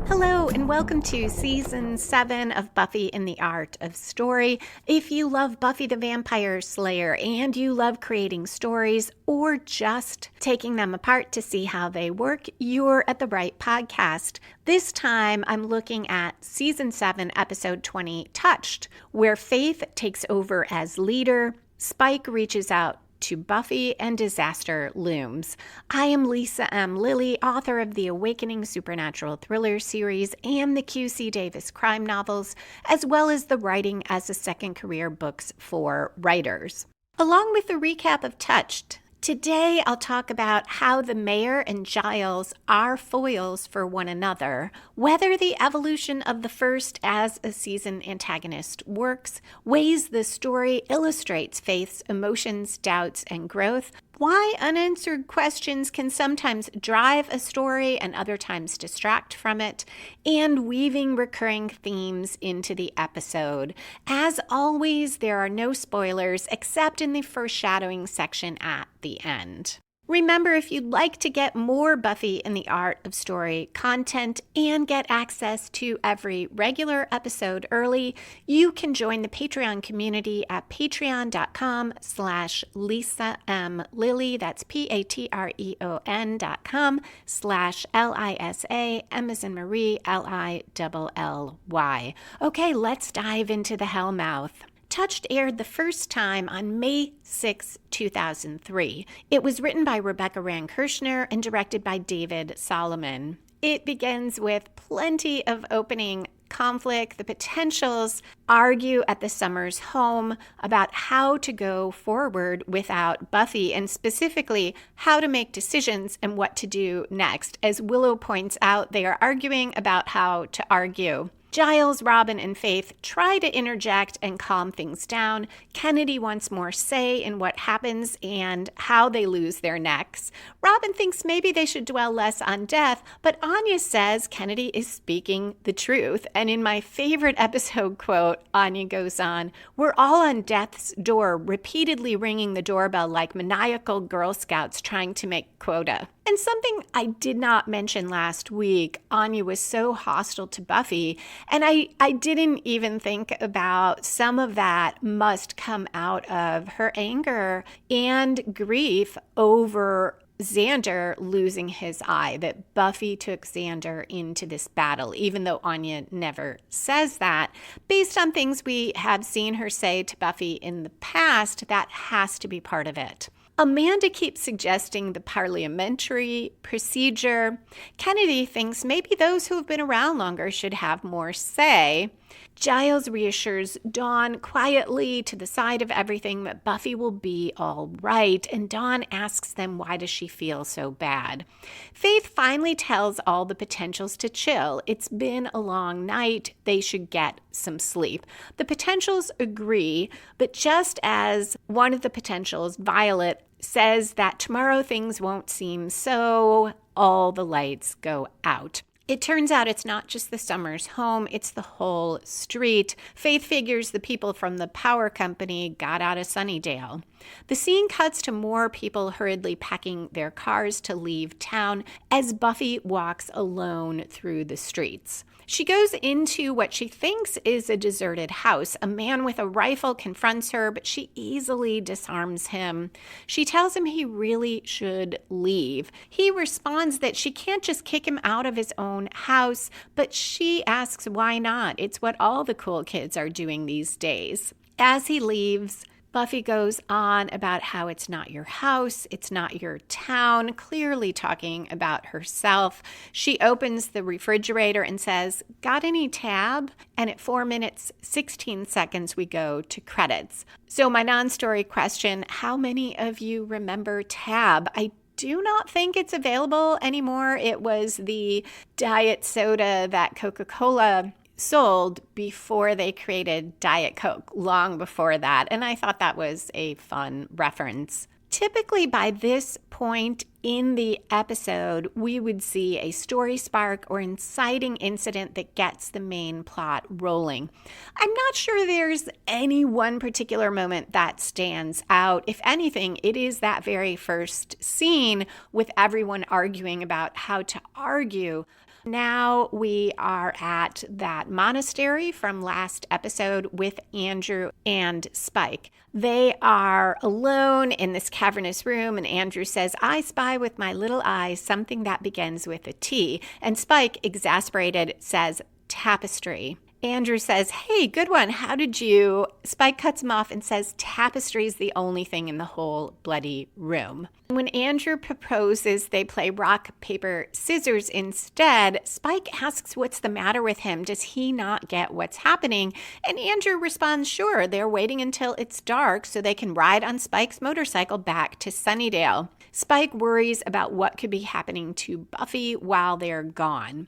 Hello, and welcome to Season 7 of Buffy and the Art of Story. If you love Buffy the Vampire Slayer and you love creating stories or just taking them apart to see how they work, you're at the right podcast. This time, I'm looking at Season 7, Episode 20, Touched, where Faith takes over as leader. Spike reaches out to Buffy, and disaster looms. I am Lisa M. Lilly, author of the Awakening Supernatural Thriller series and the Q.C. Davis crime novels, as well as the Writing as a Second Career books for writers. Along with the recap of Touched, today I'll talk about how the mayor and Giles are foils for one another, whether the evolution of the first as a season antagonist works, ways the story illustrates Faith's emotions, doubts, and growth, why unanswered questions can sometimes drive a story and other times distract from it, and weaving recurring themes into the episode. As always, there are no spoilers except in the foreshadowing section at the end. Remember, if you'd like to get more Buffy and the Art of Story content and get access to every regular episode early, you can join the Patreon community at patreon.com/Lisa M. Lilly. That's patreon.com/LISA, M as in Marie, LILLY. Okay, let's dive into the Hellmouth. Touched aired the first time on May 6, 2003. It was written by Rebecca Rand Kirshner and directed by David Solomon. It begins with plenty of opening conflict. The potentials argue at the Summers home about how to go forward without Buffy, and specifically how to make decisions and what to do next. As Willow points out, they are arguing about how to argue. Giles, Robin, and Faith try to interject and calm things down. Kennedy wants more say in what happens and how they lose their necks. Robin thinks maybe they should dwell less on death, but Anya says Kennedy is speaking the truth. And in my favorite episode quote, Anya goes on, "We're all on death's door, repeatedly ringing the doorbell like maniacal Girl Scouts trying to make quota." And something I did not mention last week, Anya was so hostile to Buffy, and I didn't even think about some of that must come out of her anger and grief over Xander losing his eye, that Buffy took Xander into this battle, even though Anya never says that. Based on things we have seen her say to Buffy in the past, that has to be part of it. Amanda keeps suggesting the parliamentary procedure. Kennedy thinks maybe those who have been around longer should have more say. Giles reassures Dawn quietly to the side of everything that Buffy will be all right, and Dawn asks them why does she feel so bad. Faith finally tells all the potentials to chill. It's been a long night. They should get some sleep. The potentials agree, but just as one of the potentials, Violet, says that tomorrow things won't seem so, all the lights go out. It turns out it's not just the Summers home, it's the whole street. Faith figures the people from the power company got out of Sunnydale. The scene cuts to more people hurriedly packing their cars to leave town as Buffy walks alone through the streets. She goes into what she thinks is a deserted house. A man with a rifle confronts her, but she easily disarms him. She tells him he really should leave. He responds that she can't just kick him out of his own house, but she asks why not. It's what all the cool kids are doing these days. As he leaves, Buffy goes on about how it's not your house, it's not your town, clearly talking about herself. She opens the refrigerator and says, "Got any tab?" And at 4 minutes, 16 seconds, we go to credits. So my non-story question, how many of you remember tab? I do not think it's available anymore. It was the diet soda that Coca-Cola sold before they created Diet Coke, long before that. And I thought that was a fun reference. Typically by this point in the episode, we would see a story spark or inciting incident that gets the main plot rolling. I'm not sure there's any one particular moment that stands out. If anything, it is that very first scene with everyone arguing about how to argue. Now we are at that monastery from last episode with Andrew and Spike. They are alone in this cavernous room, and Andrew says, "I spy with my little eyes something that begins with a T." And Spike, exasperated, says, "Tapestry." Andrew says, "Hey, good one. How did you?" Spike cuts him off and says, "Tapestry is the only thing in the whole bloody room." When Andrew proposes they play rock, paper, scissors instead, Spike asks what's the matter with him. Does he not get what's happening? And Andrew responds, sure, they're waiting until it's dark so they can ride on Spike's motorcycle back to Sunnydale. Spike worries about what could be happening to Buffy while they're gone.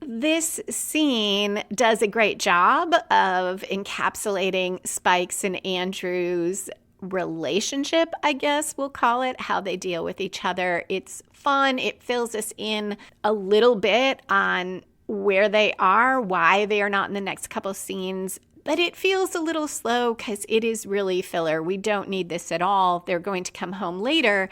This scene does a great job of encapsulating Spike's and Andrew's relationship, I guess we'll call it, how they deal with each other. It's fun. It fills us in a little bit on where they are, why they are not in the next couple scenes. But it feels a little slow because it is really filler. We don't need this at all. They're going to come home later,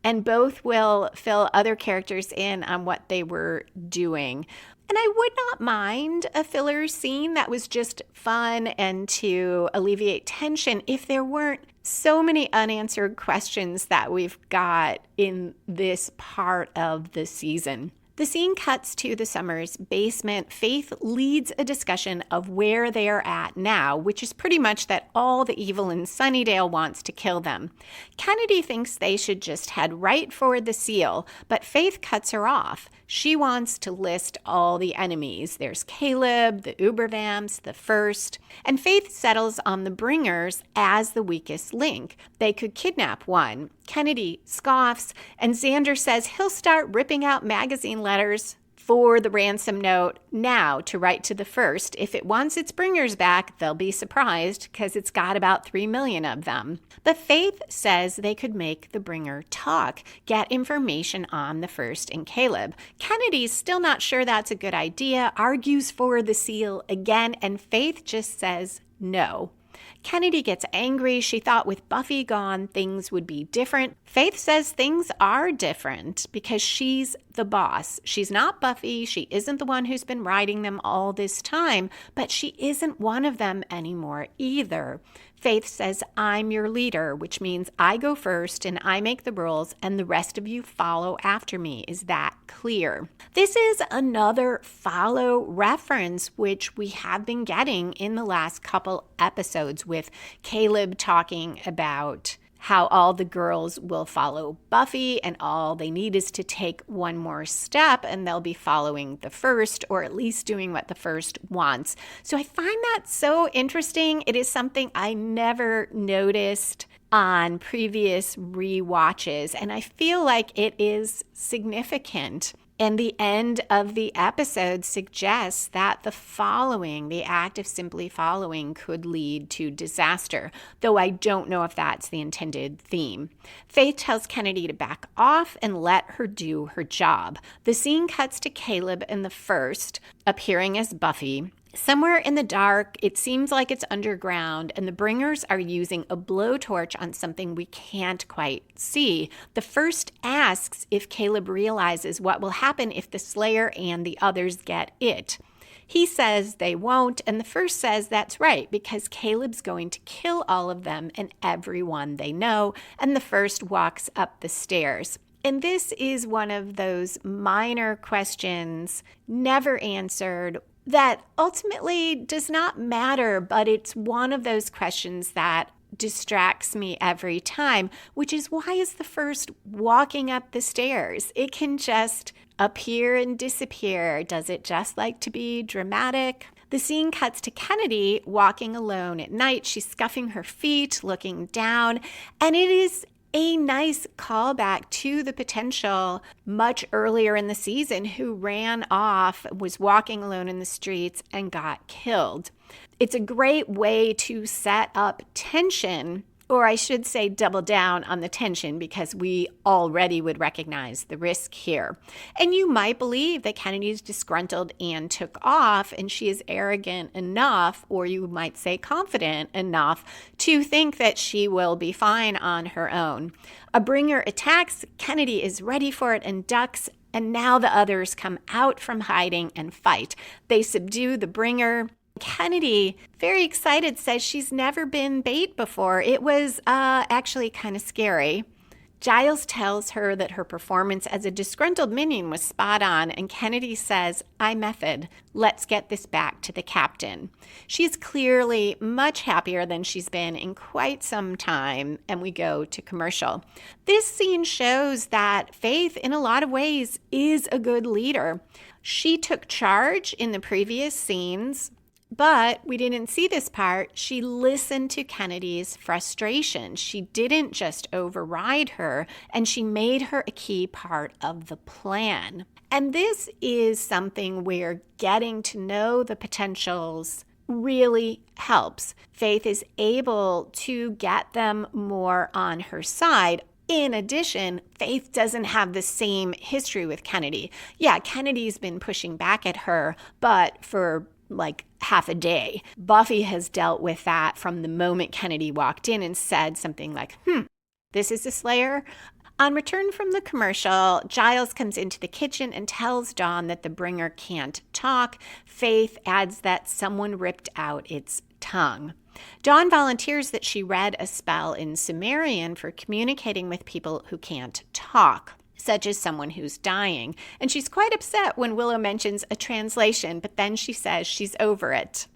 and both will fill other characters in on what they were doing. And I would not mind a filler scene that was just fun and to alleviate tension if there weren't so many unanswered questions that we've got in this part of the season. The scene cuts to the Summers' basement. Faith leads a discussion of where they are at now, which is pretty much that all the evil in Sunnydale wants to kill them. Kennedy thinks they should just head right for the seal, but Faith cuts her off. She wants to list all the enemies. There's Caleb, the Ubervamps, the First, and Faith settles on the Bringers as the weakest link. They could kidnap one. Kennedy scoffs, and Xander says he'll start ripping out magazine letters for the ransom note now to write to the First. If it wants its bringers back, they'll be surprised because it's got about 3 million of them. But Faith says they could make the bringer talk, get information on the First and Caleb. Kennedy's still not sure that's a good idea, argues for the seal again, and Faith just says no. Kennedy gets angry. She thought with Buffy gone, things would be different. Faith says things are different because she's the boss. She's not Buffy. She isn't the one who's been riding them all this time, but she isn't one of them anymore either. Faith says, I'm your leader, which means I go first and I make the rules and the rest of you follow after me. Is that clear? This is another follow reference, which we have been getting in the last couple episodes with Caleb talking about how all the girls will follow Buffy and all they need is to take one more step and they'll be following the First, or at least doing what the First wants. So I find that so interesting. It is something I never noticed on previous rewatches, and I feel like it is significant. And the end of the episode suggests that the act of simply following, could lead to disaster, though I don't know if that's the intended theme. Faith tells Kennedy to back off and let her do her job. The scene cuts to Caleb and the First appearing as Buffy. Somewhere in the dark, it seems like it's underground, and the Bringers are using a blowtorch on something we can't quite see. The First asks if Caleb realizes what will happen if the Slayer and the others get it. He says they won't, and the First says that's right, because Caleb's going to kill all of them and everyone they know, and the First walks up the stairs. And this is one of those minor questions, never answered, that ultimately does not matter, but it's one of those questions that distracts me every time, which is, why is the First walking up the stairs? It can just appear and disappear. Does it just like to be dramatic? The scene cuts to Kennedy walking alone at night. She's scuffing her feet, looking down, and it is a nice callback to the potential much earlier in the season who ran off, was walking alone in the streets, and got killed. It's a great way to set up tension, or I should say double down on the tension, because we already would recognize the risk here. And you might believe that Kennedy's disgruntled and took off, and she is arrogant enough, or you might say confident enough, to think that she will be fine on her own. A Bringer attacks. Kennedy is ready for it and ducks, And now the others come out from hiding and fight. They subdue the bringer. Kennedy, very excited, says she's never been bait before. It was actually kind of scary. Giles tells her that her performance as a disgruntled minion was spot on, and Kennedy says, "I method. Let's get this back to the captain." She's clearly much happier than she's been in quite some time, and we go to commercial. This scene shows that Faith, in a lot of ways, is a good leader. She took charge in the previous scenes, but we didn't see this part. She listened to Kennedy's frustration. She didn't just override her, and she made her a key part of the plan. And this is something where getting to know the potentials really helps. Faith is able to get them more on her side. In addition, Faith doesn't have the same history with Kennedy. Yeah, Kennedy's been pushing back at her, but for like half a day. Buffy has dealt with that from the moment Kennedy walked in and said something like, this is the Slayer. On return from the commercial, Giles comes into the kitchen and tells Dawn that the bringer can't talk. Faith adds that someone ripped out its tongue. Dawn volunteers that she read a spell in Sumerian for communicating with people who can't talk, such as someone who's dying. And she's quite upset when Willow mentions a translation, but then she says she's over it.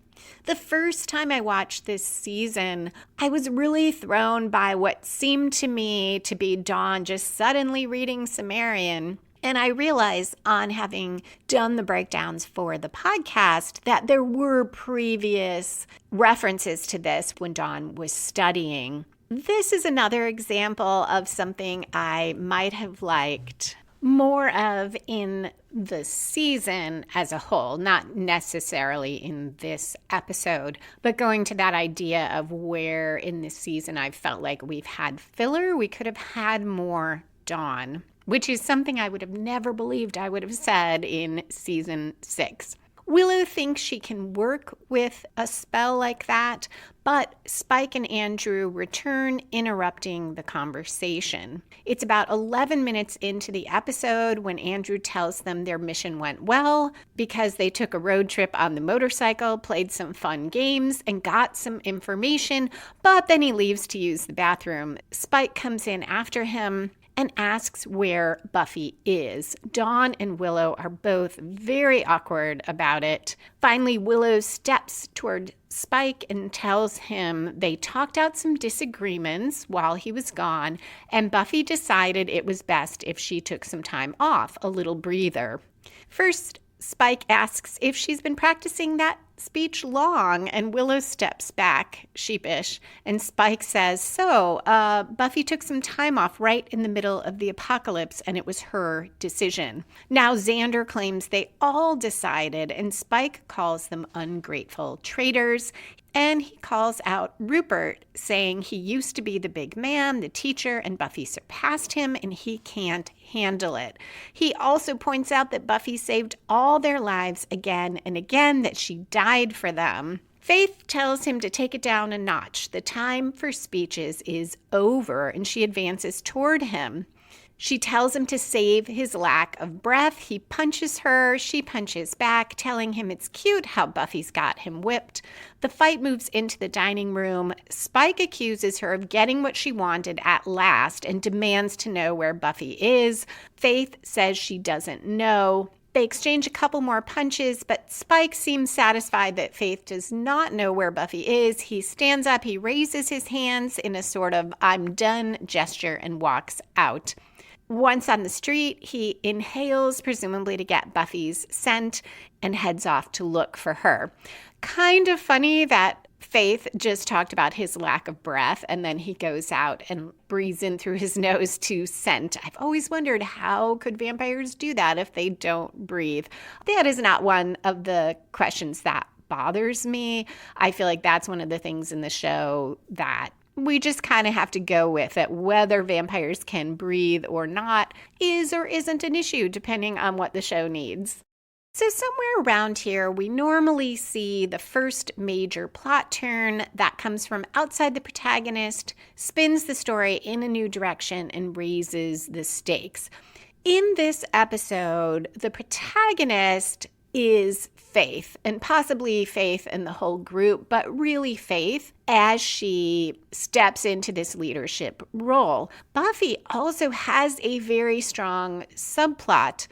The first time I watched this season, I was really thrown by what seemed to me to be Dawn just suddenly reading Sumerian. And I realized on having done the breakdowns for the podcast that there were previous references to this when Dawn was studying. This is another example of something I might have liked more of in the season as a whole, not necessarily in this episode, but going to that idea of where in this season I felt like we've had filler, we could have had more Dawn, which is something I would have never believed I would have said in season 6. Willow thinks she can work with a spell like that, but Spike and Andrew return, interrupting the conversation. It's about 11 minutes into the episode when Andrew tells them their mission went well because they took a road trip on the motorcycle, played some fun games, and got some information, but then he leaves to use the bathroom. Spike comes in after him and asks where Buffy is. Dawn and Willow are both very awkward about it. Finally, Willow steps toward Spike and tells him they talked out some disagreements while he was gone, and Buffy decided it was best if she took some time off, a little breather. First, Spike asks if she's been practicing that speech long, and Willow steps back, sheepish, and Spike says, Buffy took some time off right in the middle of the apocalypse, and it was her decision. Now Xander claims they all decided, and Spike calls them ungrateful traitors, and he calls out Rupert, saying he used to be the big man, the teacher, and Buffy surpassed him, and he can't handle it. He also points out that Buffy saved all their lives again and again, that she died for them. Faith tells him to take it down a notch. The time for speeches is over, and she advances toward him. She tells him to save his lack of breath. He punches her. She punches back, telling him it's cute how Buffy's got him whipped. The fight moves into the dining room. Spike accuses her of getting what she wanted at last and demands to know where Buffy is. Faith says she doesn't know. They exchange a couple more punches, but Spike seems satisfied that Faith does not know where Buffy is. He stands up, he raises his hands in a sort of I'm done gesture and walks out. Once on the street, he inhales, presumably to get Buffy's scent, and heads off to look for her. Kind of funny that Faith just talked about his lack of breath, and then he goes out and breathes in through his nose to scent. I've always wondered, how could vampires do that if they don't breathe? That is not one of the questions that bothers me. I feel like that's one of the things in the show that we just kind of have to go with it. Whether vampires can breathe or not is or isn't an issue, depending on what the show needs. So somewhere around here, we normally see the first major plot turn that comes from outside the protagonist, spins the story in a new direction, and raises the stakes. In this episode, the protagonist is Faith, and possibly Faith in the whole group, but really Faith as she steps into this leadership role. Buffy also has a very strong subplot,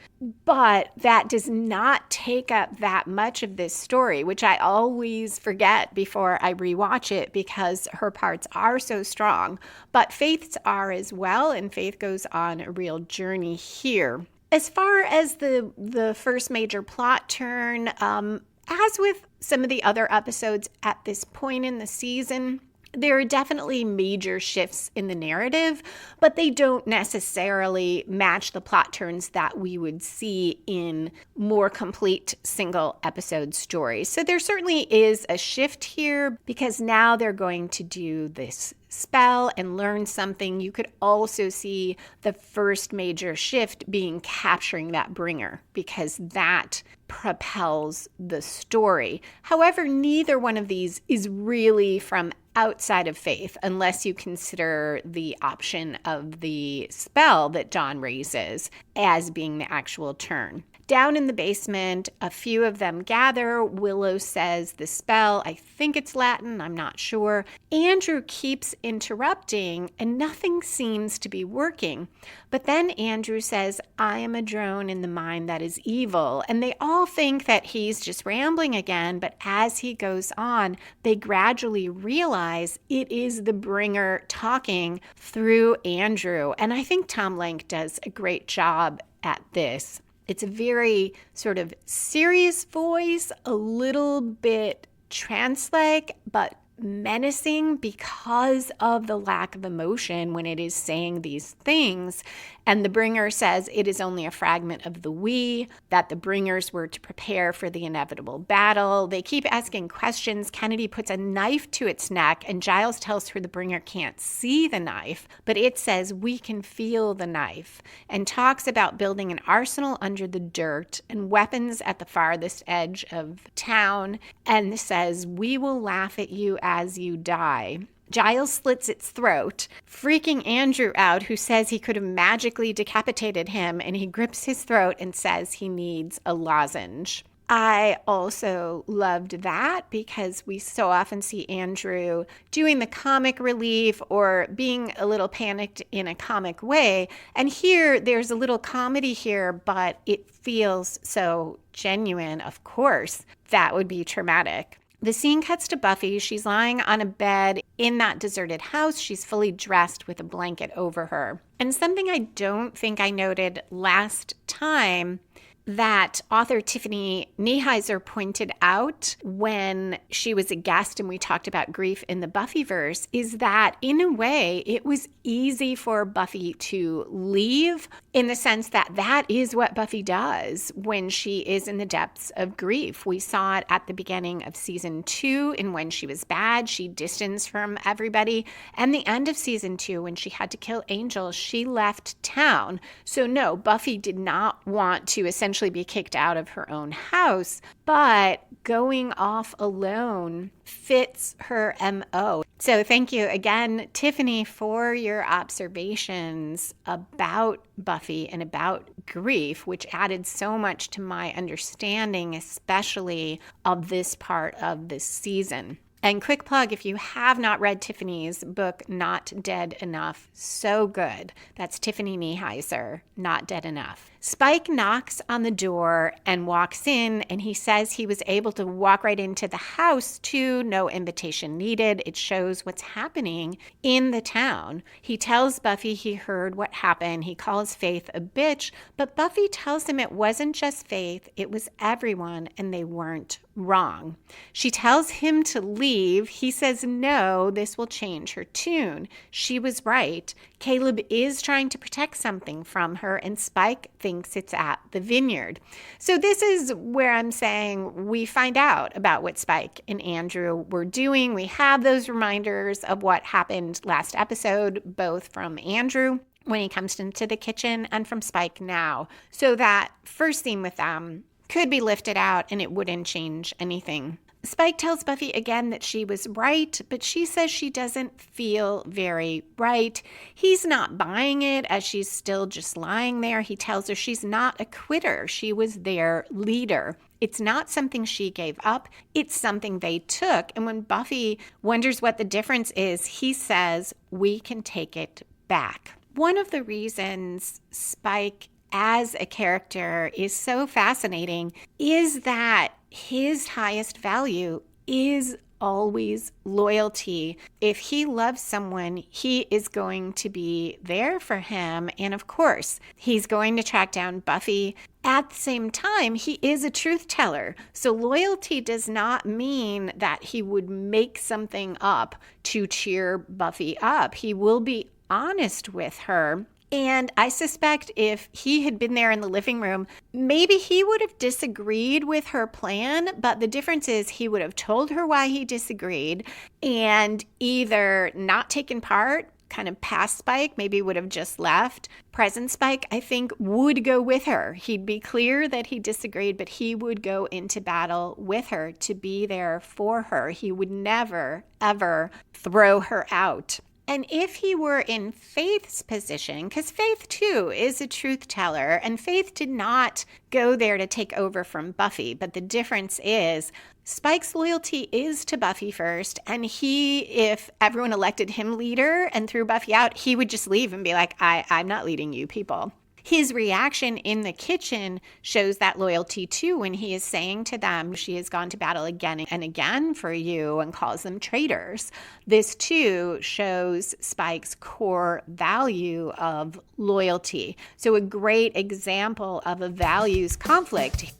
but that does not take up that much of this story, which I always forget before I rewatch it because her parts are so strong. But Faith's are as well, and Faith goes on a real journey here. As far as the first major plot turn, as with some of the other episodes at this point in the season, there are definitely major shifts in the narrative, but they don't necessarily match the plot turns that we would see in more complete single episode stories. So there certainly is a shift here because now they're going to do this spell and learn something. You could also see the first major shift being capturing that bringer because that propels the story. However, neither one of these is really from outside of Faith unless you consider the option of the spell that Dawn raises as being the actual turn. Down in the basement, a few of them gather. Willow says the spell. I think it's Latin. I'm not sure. Andrew keeps interrupting and nothing seems to be working. But then Andrew says, I am a drone in the mind that is evil. And they all think that he's just rambling again. But as he goes on, they gradually realize it is the bringer talking through Andrew. And I think Tom Lenk does a great job at this. It's a very sort of serious voice, a little bit trance-like, but menacing because of the lack of emotion when it is saying these things. And the bringer says it is only a fragment of the we, that the bringers were to prepare for the inevitable battle. They keep asking questions. Kennedy puts a knife to its neck, and Giles tells her the bringer can't see the knife, but it says we can feel the knife, and talks about building an arsenal under the dirt and weapons at the farthest edge of town, and says we will laugh at you as you die. Giles slits its throat, freaking Andrew out, who says he could have magically decapitated him, and he grips his throat and says he needs a lozenge. I also loved that because we so often see Andrew doing the comic relief or being a little panicked in a comic way. And here, there's a little comedy here, but it feels so genuine. Of course, that would be traumatic. The scene cuts to Buffy. She's lying on a bed in that deserted house. She's fully dressed with a blanket over her. And something I don't think I noted last time that author Tiffany Nieheiser pointed out when she was a guest and we talked about grief in the Buffyverse is that in a way it was easy for Buffy to leave in the sense that that is what Buffy does when she is in the depths of grief. We saw it at the beginning of season 2 and when she was bad, she distanced from everybody. And the end of season 2 when she had to kill Angel, she left town. So no, Buffy did not want to essentially be kicked out of her own house, but going off alone fits her MO. So thank you again, Tiffany, for your observations about Buffy and about grief, which added so much to my understanding, especially of this part of this season. And quick plug, if you have not read Tiffany's book, Not Dead Enough, so good. That's Tiffany Nieheiser, Not Dead Enough. Spike knocks on the door and walks in, and he says he was able to walk right into the house too, no invitation needed. It shows what's happening in the town. He tells Buffy he heard what happened. He calls Faith a bitch, but Buffy tells him it wasn't just Faith, it was everyone, and they weren't wrong. She tells him to leave. He says, no, this will change her tune. She was right. Caleb is trying to protect something from her, and Spike thinks it's at the vineyard. So this is where I'm saying we find out about what Spike and Andrew were doing. We have those reminders of what happened last episode, both from Andrew when he comes into the kitchen and from Spike now. So that first scene with them could be lifted out and it wouldn't change anything. Spike tells Buffy again that she was right, but she says she doesn't feel very right. He's not buying it as she's still just lying there. He tells her she's not a quitter. She was their leader. It's not something she gave up. It's something they took. And when Buffy wonders what the difference is, he says, we can take it back. One of the reasons Spike as a character is so fascinating is that his highest value is always loyalty. If he loves someone, he is going to be there for him. And of course, he's going to track down Buffy. At the same time, he is a truth teller. So loyalty does not mean that he would make something up to cheer Buffy up. He will be honest with her. And I suspect if he had been there in the living room, maybe he would have disagreed with her plan. But the difference is he would have told her why he disagreed and either not taken part, kind of past Spike, maybe would have just left. Present Spike, I think, would go with her. He'd be clear that he disagreed, but he would go into battle with her to be there for her. He would never, ever throw her out. And if he were in Faith's position, because Faith too is a truth teller, and Faith did not go there to take over from Buffy, but the difference is Spike's loyalty is to Buffy first, and he, if everyone elected him leader and threw Buffy out, he would just leave and be like, I'm not leading you people. His reaction in the kitchen shows that loyalty too when he is saying to them, she has gone to battle again and again for you, and calls them traitors. This too shows Spike's core value of loyalty. So a great example of a values conflict.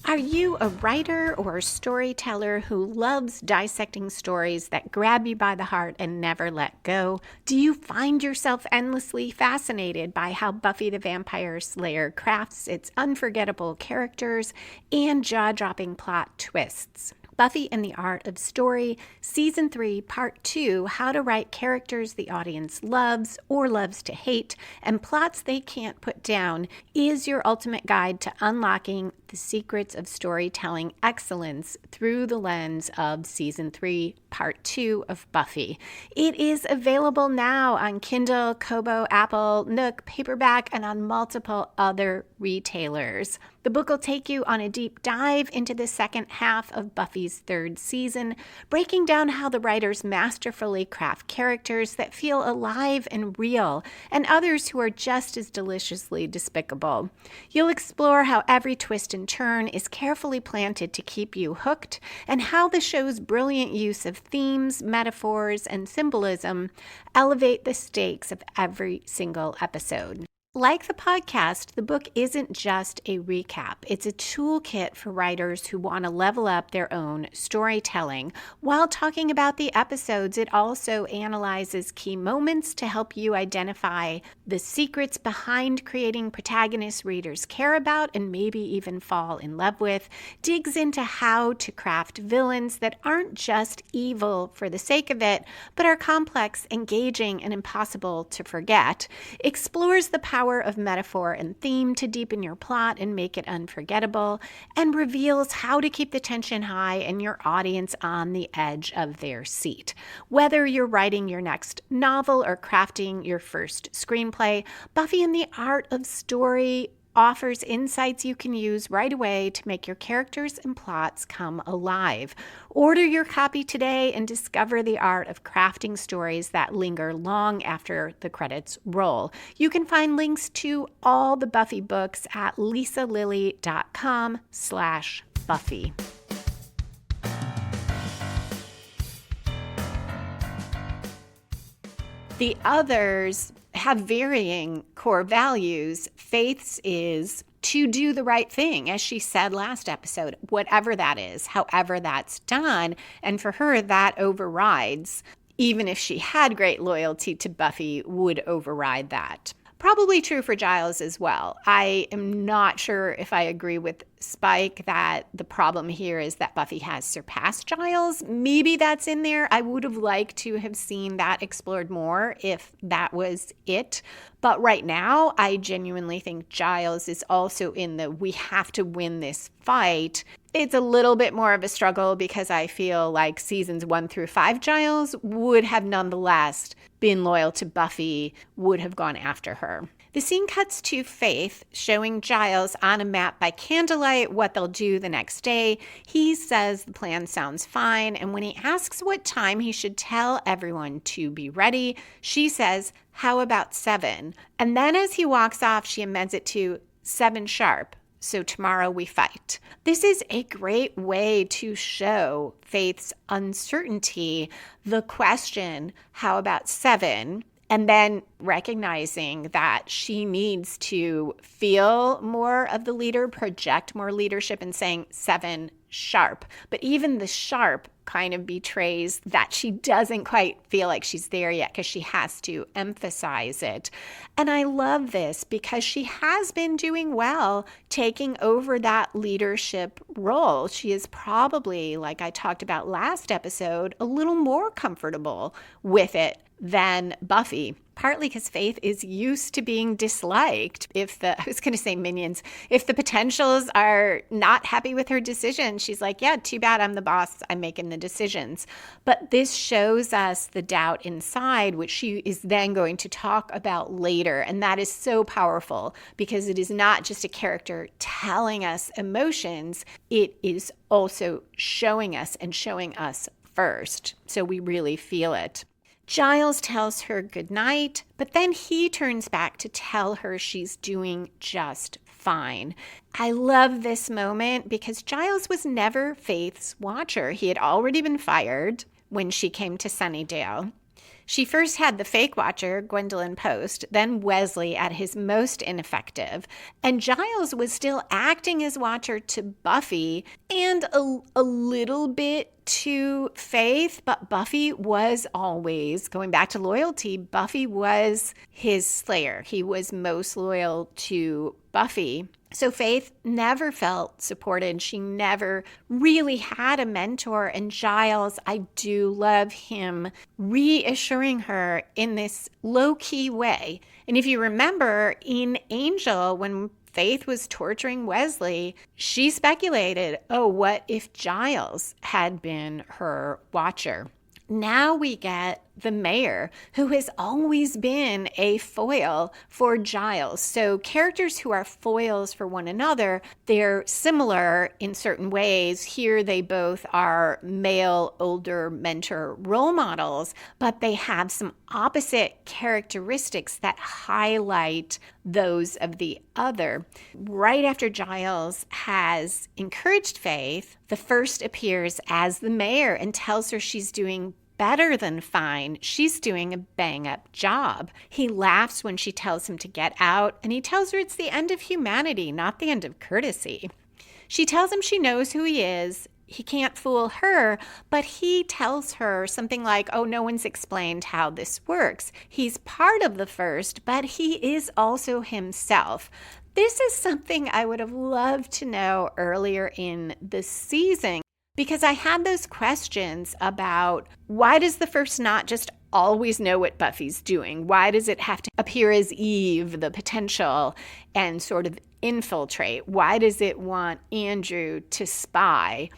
Are you a writer or a storyteller who loves dissecting stories that grab you by the heart and never let go? Do you find yourself endlessly fascinated by how Buffy the Vampire Slayer crafts its unforgettable characters and jaw-dropping plot twists? Buffy and the Art of Story, Season 3, Part 2, How to Write Characters the Audience Loves or Loves to Hate, and Plots They Can't Put Down, is your ultimate guide to unlocking the secrets of storytelling excellence through the lens of Season 3, Part 2 of Buffy. It is available now on Kindle, Kobo, Apple, Nook, paperback, and on multiple other retailers. The book will take you on a deep dive into the second half of Buffy's third season, breaking down how the writers masterfully craft characters that feel alive and real, and others who are just as deliciously despicable. You'll explore how every twist and turn is carefully planted to keep you hooked, and how the show's brilliant use of themes, metaphors, and symbolism elevate the stakes of every single episode. Like the podcast, the book isn't just a recap. It's a toolkit for writers who want to level up their own storytelling. While talking about the episodes, it also analyzes key moments to help you identify the secrets behind creating protagonists readers care about and maybe even fall in love with, digs into how to craft villains that aren't just evil for the sake of it, but are complex, engaging, and impossible to forget, explores the power of metaphor and theme to deepen your plot and make it unforgettable, and reveals how to keep the tension high and your audience on the edge of their seat. Whether you're writing your next novel or crafting your first screenplay, Buffy and the Art of Story offers insights you can use right away to make your characters and plots come alive. Order your copy today and discover the art of crafting stories that linger long after the credits roll. You can find links to all the Buffy books at lisalilly.com/Buffy. The others have varying core values. Faith's is to do the right thing, as she said last episode, whatever that is, however that's done. And for her, that overrides, even if she had great loyalty to Buffy, would override that. Probably true for Giles as well. I am not sure if I agree with Spike that the problem here is that Buffy has surpassed Giles. Maybe that's in there. I would have liked to have seen that explored more if that was it. But right now, I genuinely think Giles is also in the we have to win this fight. It's a little bit more of a struggle because I feel like seasons 1 through 5 Giles would have nonetheless been loyal to Buffy, would have gone after her. The scene cuts to Faith showing Giles on a map by candlelight what they'll do the next day. He says the plan sounds fine, and when he asks what time he should tell everyone to be ready, she says, "How about 7?" And then as he walks off, she amends it to 7 sharp. So tomorrow we fight. This is a great way to show Faith's uncertainty. The question, how about 7? And then recognizing that she needs to feel more of the leader, project more leadership, and saying 7 sharp. But even the sharp kind of betrays that she doesn't quite feel like she's there yet because she has to emphasize it. And I love this because she has been doing well taking over that leadership role. She is probably, like I talked about last episode, a little more comfortable with it than Buffy. Partly because Faith is used to being disliked. I was going to say minions, if the potentials are not happy with her decision, she's like, yeah, too bad, I'm the boss, I'm making the decisions. But this shows us the doubt inside, which she is then going to talk about later. And that is so powerful because it is not just a character telling us emotions, it is also showing us first. So we really feel it. Giles tells her goodnight, but then he turns back to tell her she's doing just fine. I love this moment because Giles was never Faith's watcher. He had already been fired when she came to Sunnydale. She first had the fake watcher, Gwendolyn Post, then Wesley at his most ineffective. And Giles was still acting as watcher to Buffy and a little bit to Faith, but Buffy was always, going back to loyalty, Buffy was his slayer. He was most loyal to Buffy. So Faith never felt supported. She never really had a mentor. And Giles, I do love him reassuring her in this low-key way. And if you remember, in Angel, when Faith was torturing Wesley, she speculated, oh, what if Giles had been her watcher? Now we get the mayor, who has always been a foil for Giles. So characters who are foils for one another, they're similar in certain ways. Here they both are male, older mentor role models, but they have some opposite characteristics that highlight those of the other. Right after Giles has encouraged Faith, the first appears as the mayor and tells her she's doing better than fine. She's doing a bang-up job. He laughs when she tells him to get out, and he tells her it's the end of humanity, not the end of courtesy. She tells him she knows who he is. He can't fool her, but he tells her something like, oh, no one's explained how this works. He's part of the first, but he is also himself. This is something I would have loved to know earlier in the season, because I had those questions about why does the first not just always know what Buffy's doing? Why does it have to appear as Eve, the potential, and sort of infiltrate? Why does it want Andrew to spy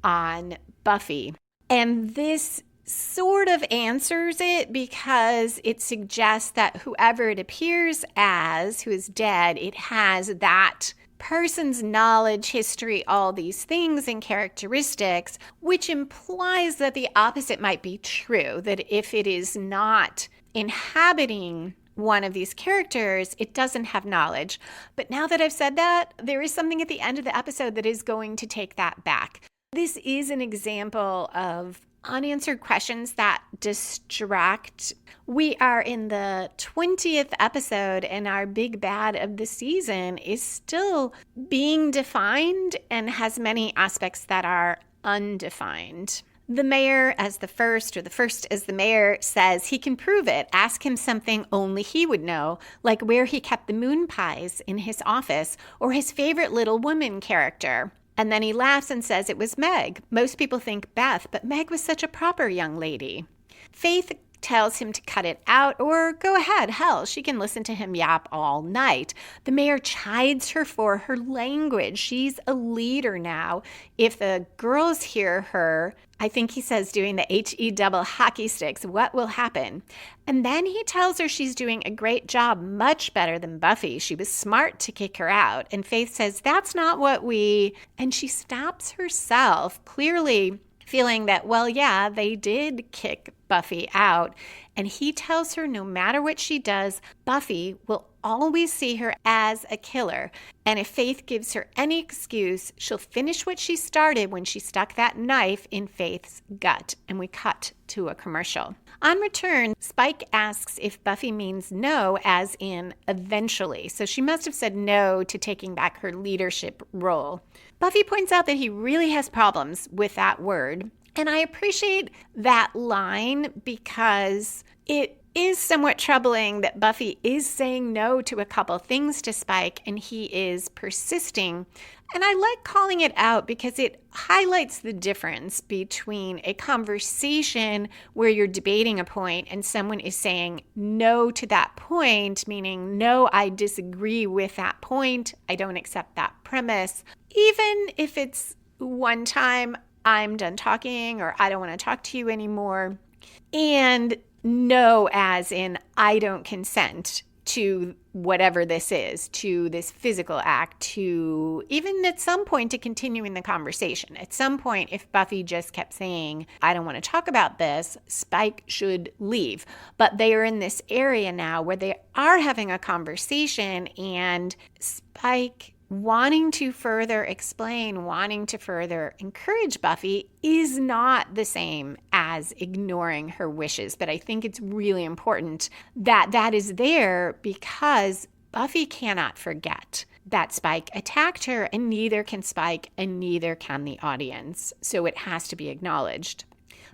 on Buffy? And this sort of answers it because it suggests that whoever it appears as, who is dead, it has that person's knowledge, history, all these things and characteristics, which implies that the opposite might be true, that if it is not inhabiting one of these characters, it doesn't have knowledge. But now that I've said that, there is something at the end of the episode that is going to take that back. This is an example of unanswered questions that distract. We are in the 20th episode and our big bad of the season is still being defined and has many aspects that are undefined. The mayor as the first, or the first as the mayor, says he can prove it. Ask him something only he would know, like where he kept the moon pies in his office or his favorite Little Woman character. And then he laughs and says it was Meg. Most people think Beth, but Meg was such a proper young lady. Faith tells him to cut it out or go ahead. Hell, she can listen to him yap all night. The mayor chides her for her language. She's a leader now. If the girls hear her, I think he says doing the HE double hockey sticks, what will happen? And then he tells her she's doing a great job, much better than Buffy. She was smart to kick her out. And Faith says, that's not what we... And she stops herself, clearly feeling that, well, yeah, they did kick Buffy out. And he tells her no matter what she does, Buffy will always see her as a killer. And if Faith gives her any excuse, she'll finish what she started when she stuck that knife in Faith's gut. And we cut to a commercial. On return, Spike asks if Buffy means no, as in eventually. So she must have said no to taking back her leadership role. Buffy points out that he really has problems with that word. And I appreciate that line because it is somewhat troubling that Buffy is saying no to a couple things to Spike and he is persisting. And I like calling it out because it highlights the difference between a conversation where you're debating a point and someone is saying no to that point, meaning, no, I disagree with that point. I don't accept that premise. Even if it's one time, I'm done talking or I don't want to talk to you anymore. And no, as in I don't consent to whatever this is, to this physical act, to even at some point to continuing the conversation. At some point, if Buffy just kept saying, I don't want to talk about this, Spike should leave. But they are in this area now where they are having a conversation and Spike wanting to further explain, wanting to further encourage Buffy is not the same as ignoring her wishes. But I think it's really important that that is there because Buffy cannot forget that Spike attacked her, and neither can Spike and neither can the audience. So it has to be acknowledged.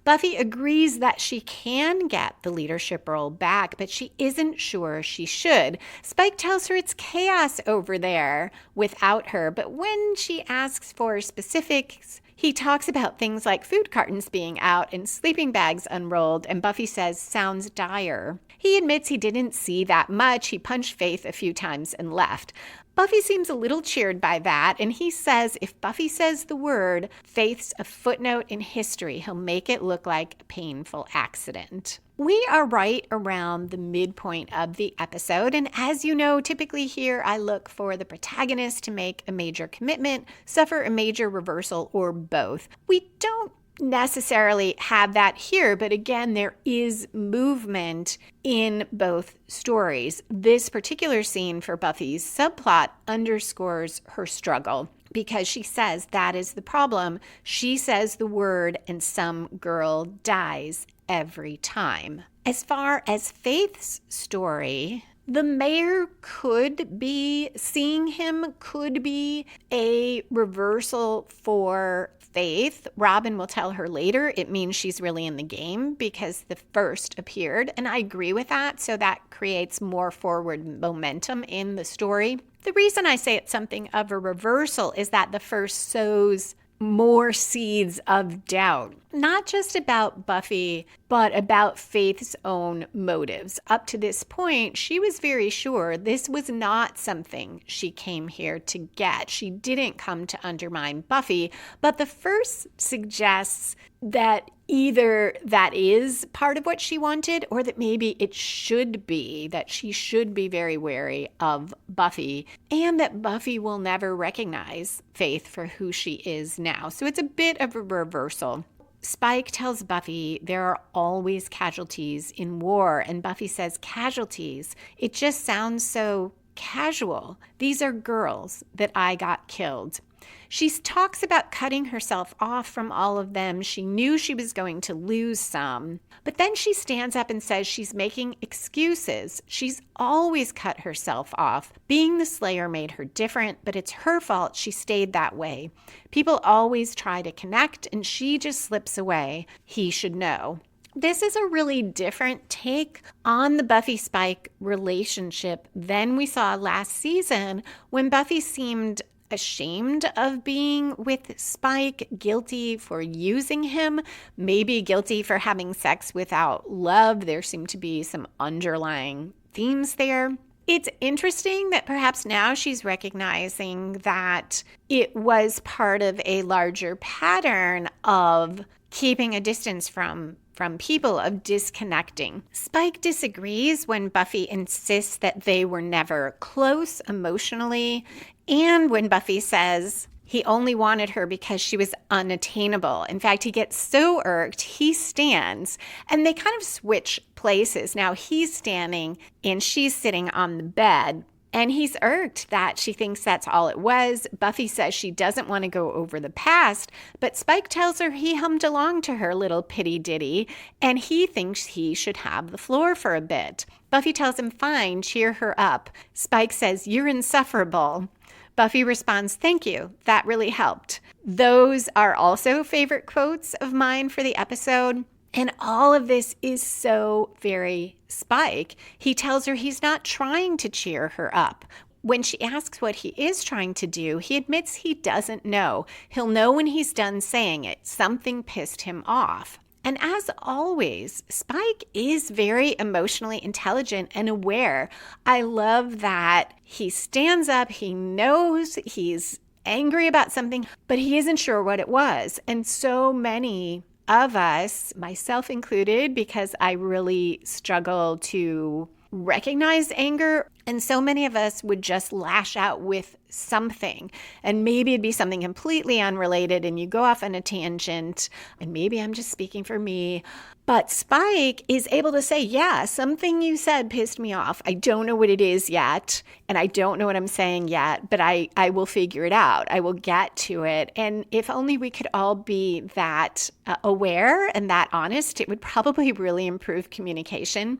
Buffy agrees that she can get the leadership role back, but she isn't sure she should. Spike tells her it's chaos over there without her, but when she asks for specifics, he talks about things like food cartons being out and sleeping bags unrolled, and Buffy says, sounds dire. He admits he didn't see that much. He punched Faith a few times and left. Buffy seems a little cheered by that, and he says if Buffy says the word, Faith's a footnote in history. He'll make it look like a painful accident. We are right around the midpoint of the episode, and as you know, typically here I look for the protagonist to make a major commitment, suffer a major reversal, or both. We don't necessarily have that here, but again, there is movement in both stories. This particular scene for Buffy's subplot underscores her struggle because she says that is the problem. She says the word and some girl dies every time. As far as Faith's story, the mayor could be, seeing him could be a reversal for Faith. Robin will tell her later it means she's really in the game because the first appeared, and I agree with that, so that creates more forward momentum in the story. The reason I say it's something of a reversal is that the first sows more seeds of doubt, not just about Buffy, but about Faith's own motives. Up to this point, she was very sure this was not something she came here to get. She didn't come to undermine Buffy, but the first suggests that either that is part of what she wanted or that maybe it should be, that she should be very wary of Buffy and that Buffy will never recognize Faith for who she is now. So it's a bit of a reversal. Spike tells Buffy there are always casualties in war, and Buffy says, casualties? It just sounds so casual. These are girls that I got killed. She talks about cutting herself off from all of them. She knew she was going to lose some. But then she stands up and says she's making excuses. She's always cut herself off. Being the Slayer made her different, but it's her fault she stayed that way. People always try to connect, and she just slips away. He should know. This is a really different take on the Buffy-Spike relationship than we saw last season when Buffy seemed ashamed of being with Spike, guilty for using him, maybe guilty for having sex without love. There seem to be some underlying themes there. It's interesting that perhaps now she's recognizing that it was part of a larger pattern of keeping a distance from people, of disconnecting. Spike disagrees when Buffy insists that they were never close emotionally, and when Buffy says he only wanted her because she was unattainable. In fact, he gets so irked, he stands, and they kind of switch places. Now he's standing and she's sitting on the bed. And he's irked that she thinks that's all it was. Buffy says she doesn't want to go over the past, but Spike tells her he hummed along to her little pity ditty, and he thinks he should have the floor for a bit. Buffy tells him, fine, cheer her up. Spike says, you're insufferable. Buffy responds, thank you, that really helped. Those are also favorite quotes of mine for the episode. And all of this is so very Spike. He tells her he's not trying to cheer her up. When she asks what he is trying to do, he admits he doesn't know. He'll know when he's done saying it. Something pissed him off. And as always, Spike is very emotionally intelligent and aware. I love that he stands up, he knows he's angry about something, but he isn't sure what it was. And so many of us, myself included, because I really struggle to recognize anger, and so many of us would just lash out with something, and maybe it'd be something completely unrelated and you go off on a tangent, and maybe I'm just speaking for me, but Spike is able to say, yeah, something you said pissed me off. I don't know what it is yet, and I don't know what I'm saying yet, but I will figure it out. I will get to it. And if only we could all be that aware and that honest, it would probably really improve communication.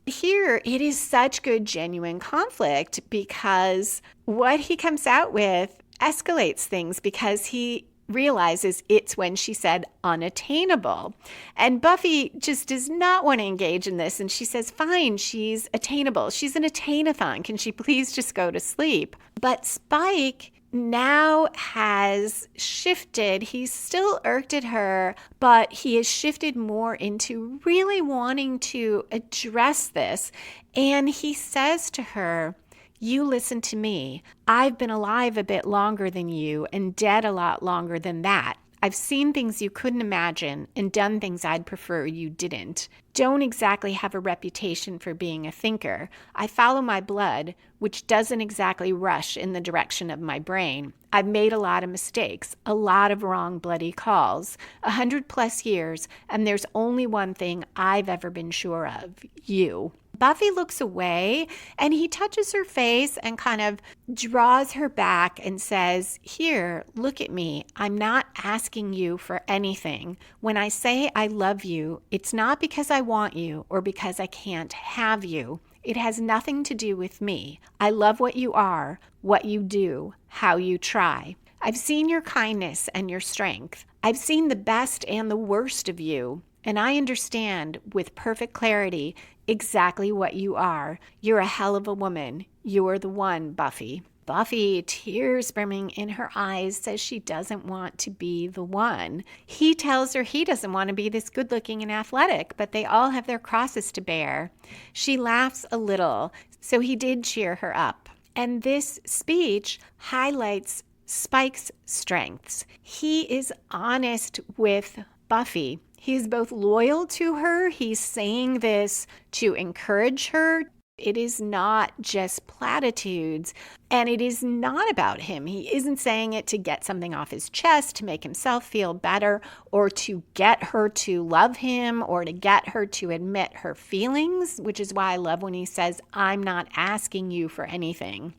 Here, it is such good, genuine conflict because what he comes out with escalates things because he realizes it's when she said unattainable. And Buffy just does not want to engage in this. And she says, fine, she's attainable. She's an attainathon. Can she please just go to sleep? But Spike now has shifted. He's still irked at her, but he has shifted more into really wanting to address this. And he says to her, you listen to me. I've been alive a bit longer than you and dead a lot longer than that. I've seen things you couldn't imagine and done things I'd prefer you didn't. Don't exactly have a reputation for being a thinker. I follow my blood, which doesn't exactly rush in the direction of my brain. I've made a lot of mistakes, a lot of wrong bloody calls, 100+ years, and there's only one thing I've ever been sure of, you. Buffy looks away and he touches her face and kind of draws her back and says, here, look at me. I'm not asking you for anything. When I say I love you, it's not because I want you or because I can't have you. It has nothing to do with me. I love what you are, what you do, how you try. I've seen your kindness and your strength. I've seen the best and the worst of you. And I understand with perfect clarity exactly what you are. You're a hell of a woman. You're the one, Buffy. Buffy, tears brimming in her eyes, says she doesn't want to be the one. He tells her he doesn't want to be this good-looking and athletic, but they all have their crosses to bear. She laughs a little, so he did cheer her up. And this speech highlights Spike's strengths. He is honest with Buffy. He's both loyal to her. He's saying this to encourage her. It is not just platitudes, and it is not about him. He isn't saying it to get something off his chest, to make himself feel better, or to get her to love him, or to get her to admit her feelings, which is why I love when he says, I'm not asking you for anything.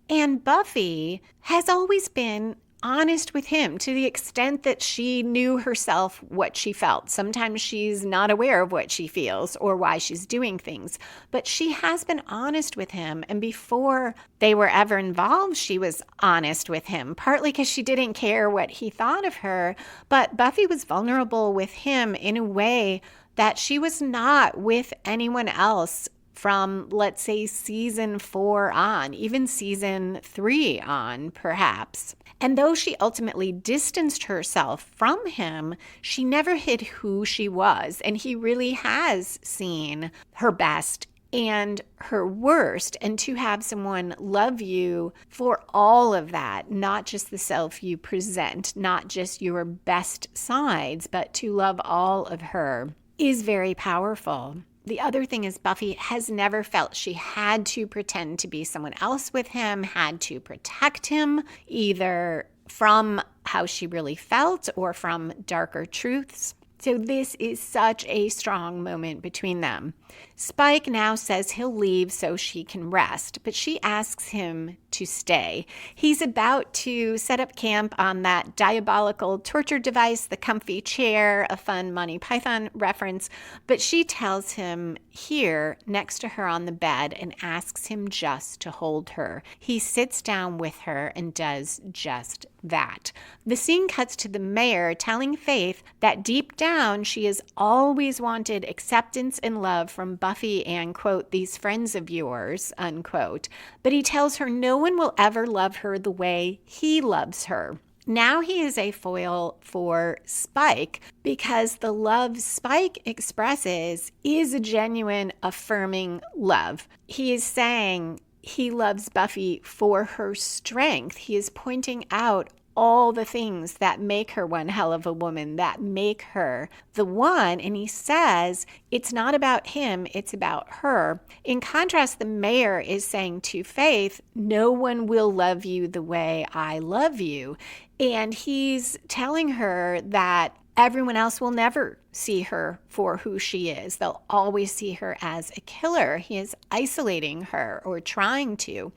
And Buffy has always been honest with him to the extent that she knew herself what she felt. Sometimes she's not aware of what she feels or why she's doing things, but she has been honest with him. And before they were ever involved, she was honest with him, partly because she didn't care what he thought of her. But Buffy was vulnerable with him in a way that she was not with anyone else from, let's say, season 4 on, even season 3 on, perhaps. And though she ultimately distanced herself from him, she never hid who she was. And he really has seen her best and her worst. And to have someone love you for all of that, not just the self you present, not just your best sides, but to love all of her, is very powerful. The other thing is Buffy has never felt she had to pretend to be someone else with him, had to protect him, either from how she really felt or from darker truths. So this is such a strong moment between them. Spike now says he'll leave so she can rest, but she asks him to stay. He's about to set up camp on that diabolical torture device, the comfy chair, a fun Monty Python reference, but she tells him here next to her on the bed and asks him just to hold her. He sits down with her and does just that. The scene cuts to the mayor telling Faith that deep down she has always wanted acceptance and love from Buffy and, quote, these friends of yours, unquote. But he tells her no one will ever love her the way he loves her. Now he is a foil for Spike because the love Spike expresses is a genuine, affirming love. He is saying he loves Buffy for her strength. He is pointing out all the things that make her one hell of a woman, that make her the one. And he says it's not about him, it's about her. In contrast, the mayor is saying to Faith, no one will love you the way I love you. And he's telling her that everyone else will never see her for who she is. They'll always see her as a killer. He is isolating her or trying to.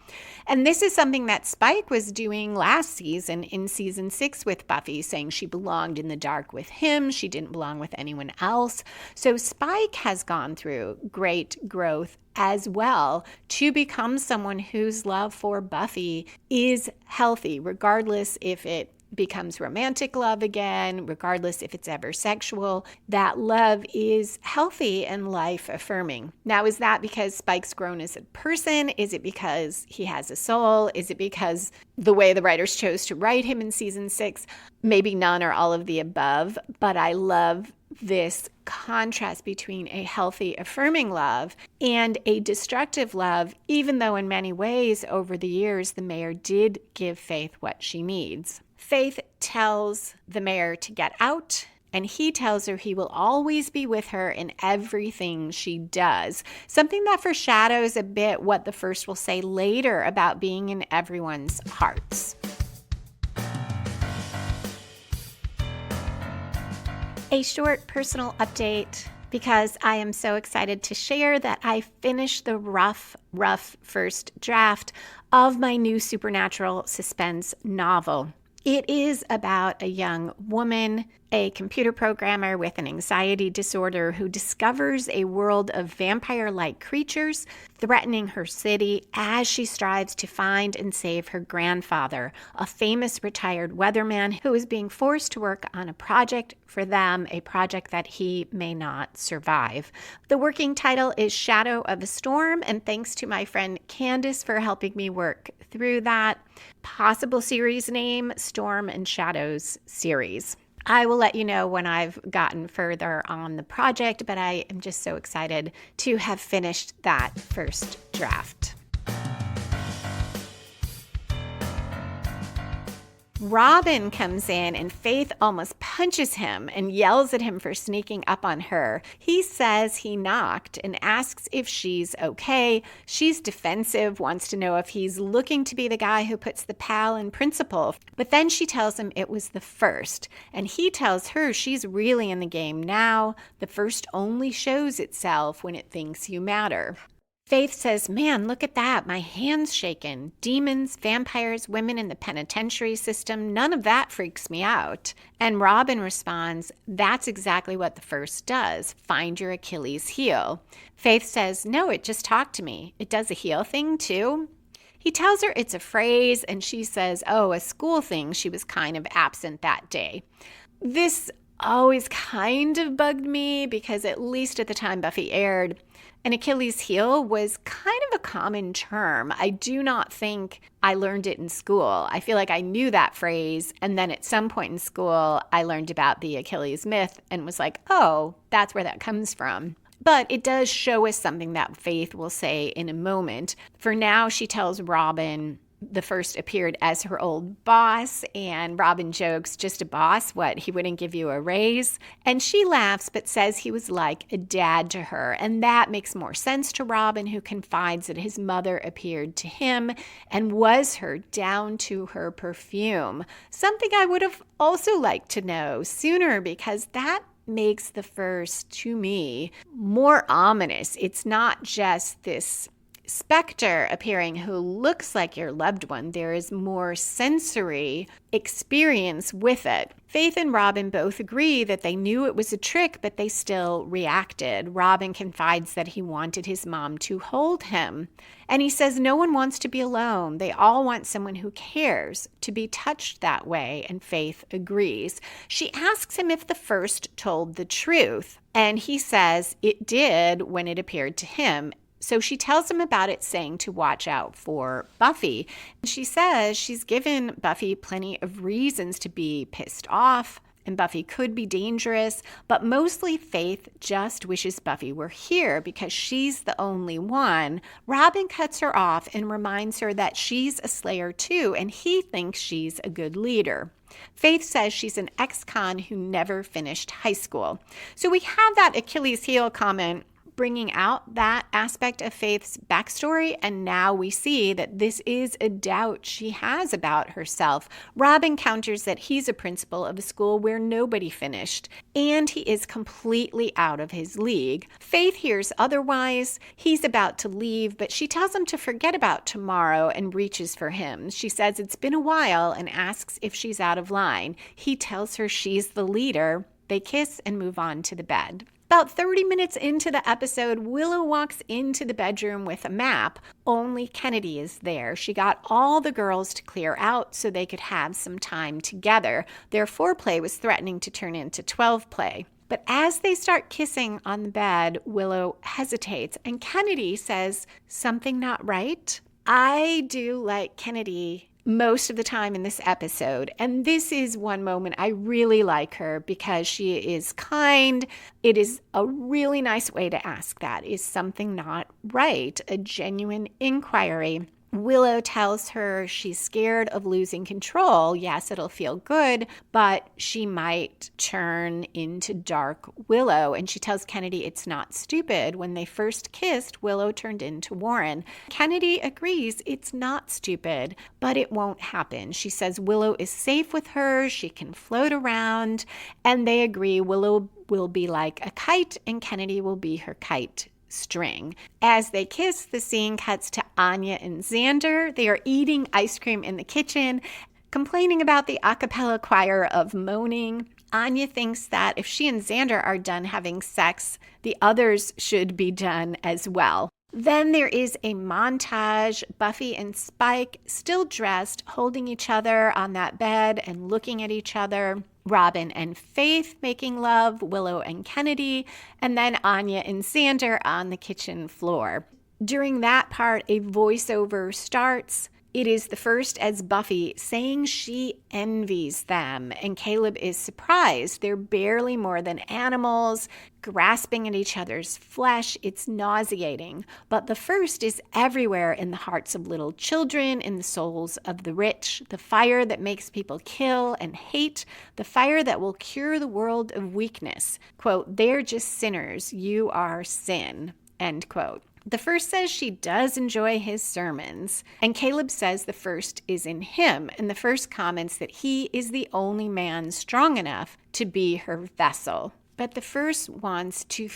And this is something that Spike was doing last season in season 6 with Buffy, saying she belonged in the dark with him. She didn't belong with anyone else. So Spike has gone through great growth as well to become someone whose love for Buffy is healthy, regardless if it becomes romantic love again, regardless if it's ever sexual. That love is healthy and life affirming. Now, is that because Spike's grown as a person? Is it because he has a soul? Is it because the way the writers chose to write him in season 6? Maybe none or all of the above, but I love this contrast between a healthy, affirming love and a destructive love, even though in many ways over the years the mayor did give Faith what she needs. Faith tells the mayor to get out, and he tells her he will always be with her in everything she does. Something that foreshadows a bit what the first will say later about being in everyone's hearts. A short personal update because I am so excited to share that I finished the rough first draft of my new supernatural suspense novel. It is about a young woman, a computer programmer with an anxiety disorder who discovers a world of vampire-like creatures threatening her city as she strives to find and save her grandfather, a famous retired weatherman who is being forced to work on a project for them, a project that he may not survive. The working title is Shadow of a Storm, and thanks to my friend Candace for helping me work through that. Possible series name, Storm and Shadows series. I will let you know when I've gotten further on the project, but I am just so excited to have finished that first draft. Robin comes in and Faith almost punches him and yells at him for sneaking up on her. He says he knocked and asks if she's okay. She's defensive, wants to know if he's looking to be the guy who puts the pal in principal. But then she tells him it was the first, and he tells her she's really in the game now. The first only shows itself when it thinks you matter. Faith says, man, look at that. My hand's shaking. Demons, vampires, women in the penitentiary system, none of that freaks me out. And Robin responds, that's exactly what the first does. Find your Achilles heel. Faith says, no, it just talked to me. It does a heel thing too. He tells her it's a phrase, and she says, oh, a school thing. She was kind of absent that day. This always kind of bugged me because at least at the time Buffy aired, an Achilles heel was kind of a common term. I do not think I learned it in school. I feel like I knew that phrase, and then at some point in school, I learned about the Achilles myth and was like, oh, that's where that comes from. But it does show us something that Faith will say in a moment. For now, she tells Robin the first appeared as her old boss, and Robin jokes, just a boss? What, he wouldn't give you a raise? And she laughs but says he was like a dad to her, and that makes more sense to Robin, who confides that his mother appeared to him and was her down to her perfume. Something I would have also liked to know sooner, because that makes the first, to me, more ominous. It's not just this specter appearing who looks like your loved one. There is more sensory experience with it. Faith and Robin both agree that they knew it was a trick, but they still reacted. Robin confides that he wanted his mom to hold him. And he says no one wants to be alone. They all want someone who cares to be touched that way. And Faith agrees. She asks him if the first told the truth. And he says it did when it appeared to him. So she tells him about it, saying to watch out for Buffy. She says she's given Buffy plenty of reasons to be pissed off, and Buffy could be dangerous, but mostly Faith just wishes Buffy were here because she's the only one. Robin cuts her off and reminds her that she's a Slayer too, and he thinks she's a good leader. Faith says she's an ex-con who never finished high school. So we have that Achilles heel comment bringing out that aspect of Faith's backstory, and now we see that this is a doubt she has about herself. Robin counters that he's a principal of a school where nobody finished, and he is completely out of his league. Faith hears otherwise. He's about to leave, but she tells him to forget about tomorrow and reaches for him. She says it's been a while and asks if she's out of line. He tells her she's the leader. They kiss and move on to the bed. About 30 minutes into the episode, Willow walks into the bedroom with a map. Only Kennedy is there. She got all the girls to clear out so they could have some time together. Their foreplay was threatening to turn into 12 play. But as they start kissing on the bed, Willow hesitates, and Kennedy says, something not right? I do like Kennedy most of the time in this episode, and this is one moment I really like her because she is kind. It is a really nice way to ask that. Is something not right? A genuine inquiry. Willow tells her she's scared of losing control. Yes, it'll feel good, but she might turn into Dark Willow. And she tells Kennedy it's not stupid. When they first kissed, Willow turned into Warren. Kennedy agrees it's not stupid, but it won't happen. She says Willow is safe with her. She can float around. And they agree Willow will be like a kite and Kennedy will be her kite string. As they kiss, the scene cuts to Anya and Xander. They are eating ice cream in the kitchen, complaining about the a cappella choir of moaning. Anya thinks that if she and Xander are done having sex, the others should be done as well. Then there is a montage, Buffy and Spike still dressed, holding each other on that bed and looking at each other. Robin and Faith making love, Willow and Kennedy, and then Anya and Xander on the kitchen floor. During that part, a voiceover starts. It is the first as Buffy saying she envies them, and Caleb is surprised. They're barely more than animals, grasping at each other's flesh. It's nauseating. But the first is everywhere in the hearts of little children, in the souls of the rich, the fire that makes people kill and hate, the fire that will cure the world of weakness. Quote, they're just sinners. You are sin. End quote. The first says she does enjoy his sermons, and Caleb says the first is in him, and the first comments that he is the only man strong enough to be her vessel. but the first wants to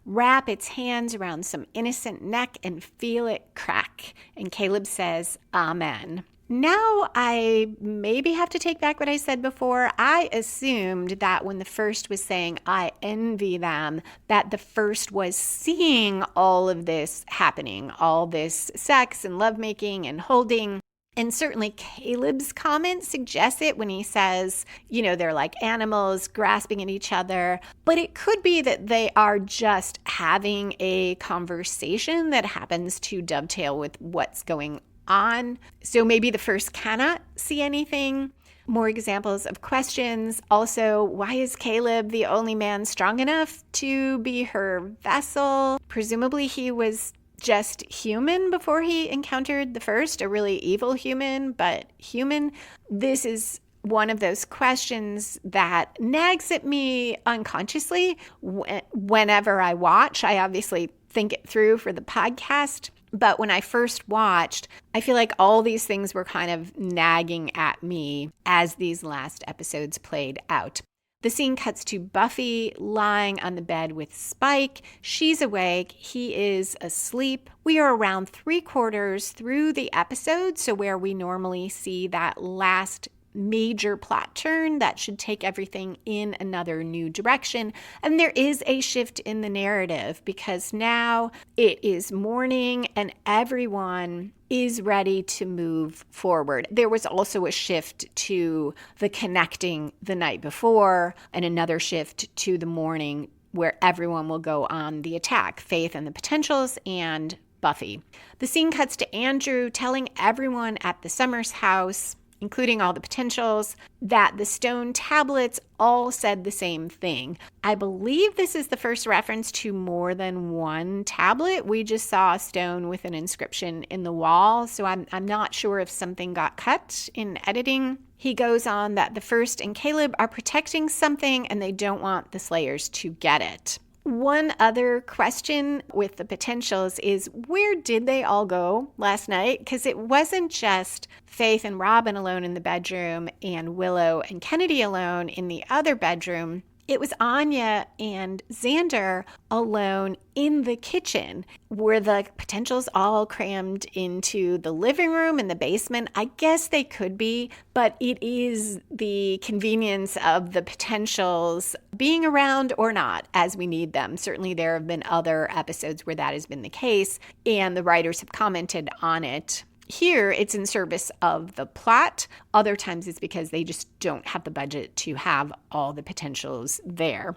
wrap its hands around some innocent neck and feel it crack. And Caleb says, Amen. Now I maybe have to take back what I said before. I assumed that when the first was saying, I envy them, that the first was seeing all of this happening, all this sex and lovemaking and holding. And certainly Caleb's comment suggests it when he says, they're like animals grasping at each other. But it could be that they are just having a conversation that happens to dovetail with what's going on. So maybe the first cannot see anything. More examples of questions. Also, why is Caleb the only man strong enough to be her vessel? Presumably he was just human before he encountered the first, a really evil human, but human. This is one of those questions that nags at me unconsciously whenever I watch. I obviously think it through for the podcast, but when I first watched, I feel like all these things were kind of nagging at me as these last episodes played out. The scene cuts to Buffy lying on the bed with Spike. She's awake. He is asleep. We are around 3/4 through the episode, so where we normally see that last major plot turn that should take everything in another new direction. And there is a shift in the narrative because now it is morning and everyone is ready to move forward. There was also a shift to the connecting the night before and another shift to the morning where everyone will go on the attack, Faith and the Potentials and Buffy. The scene cuts to Andrew telling everyone at the Summers house, including all the Potentials, that the stone tablets all said the same thing. I believe this is the first reference to more than one tablet. We just saw a stone with an inscription in the wall, so I'm not sure if something got cut in editing. He goes on that the First and Caleb are protecting something and they don't want the Slayers to get it. One other question with the Potentials is, where did they all go last night? Because it wasn't just Faith and Robin alone in the bedroom and Willow and Kennedy alone in the other bedroom. It was Anya and Xander alone in the kitchen. Were the Potentials all crammed into the living room and the basement? I guess they could be, but it is the convenience of the Potentials being around or not as we need them. Certainly there have been other episodes where that has been the case, and the writers have commented on it. Here, it's in service of the plot. Other times it's because they just don't have the budget to have all the Potentials there.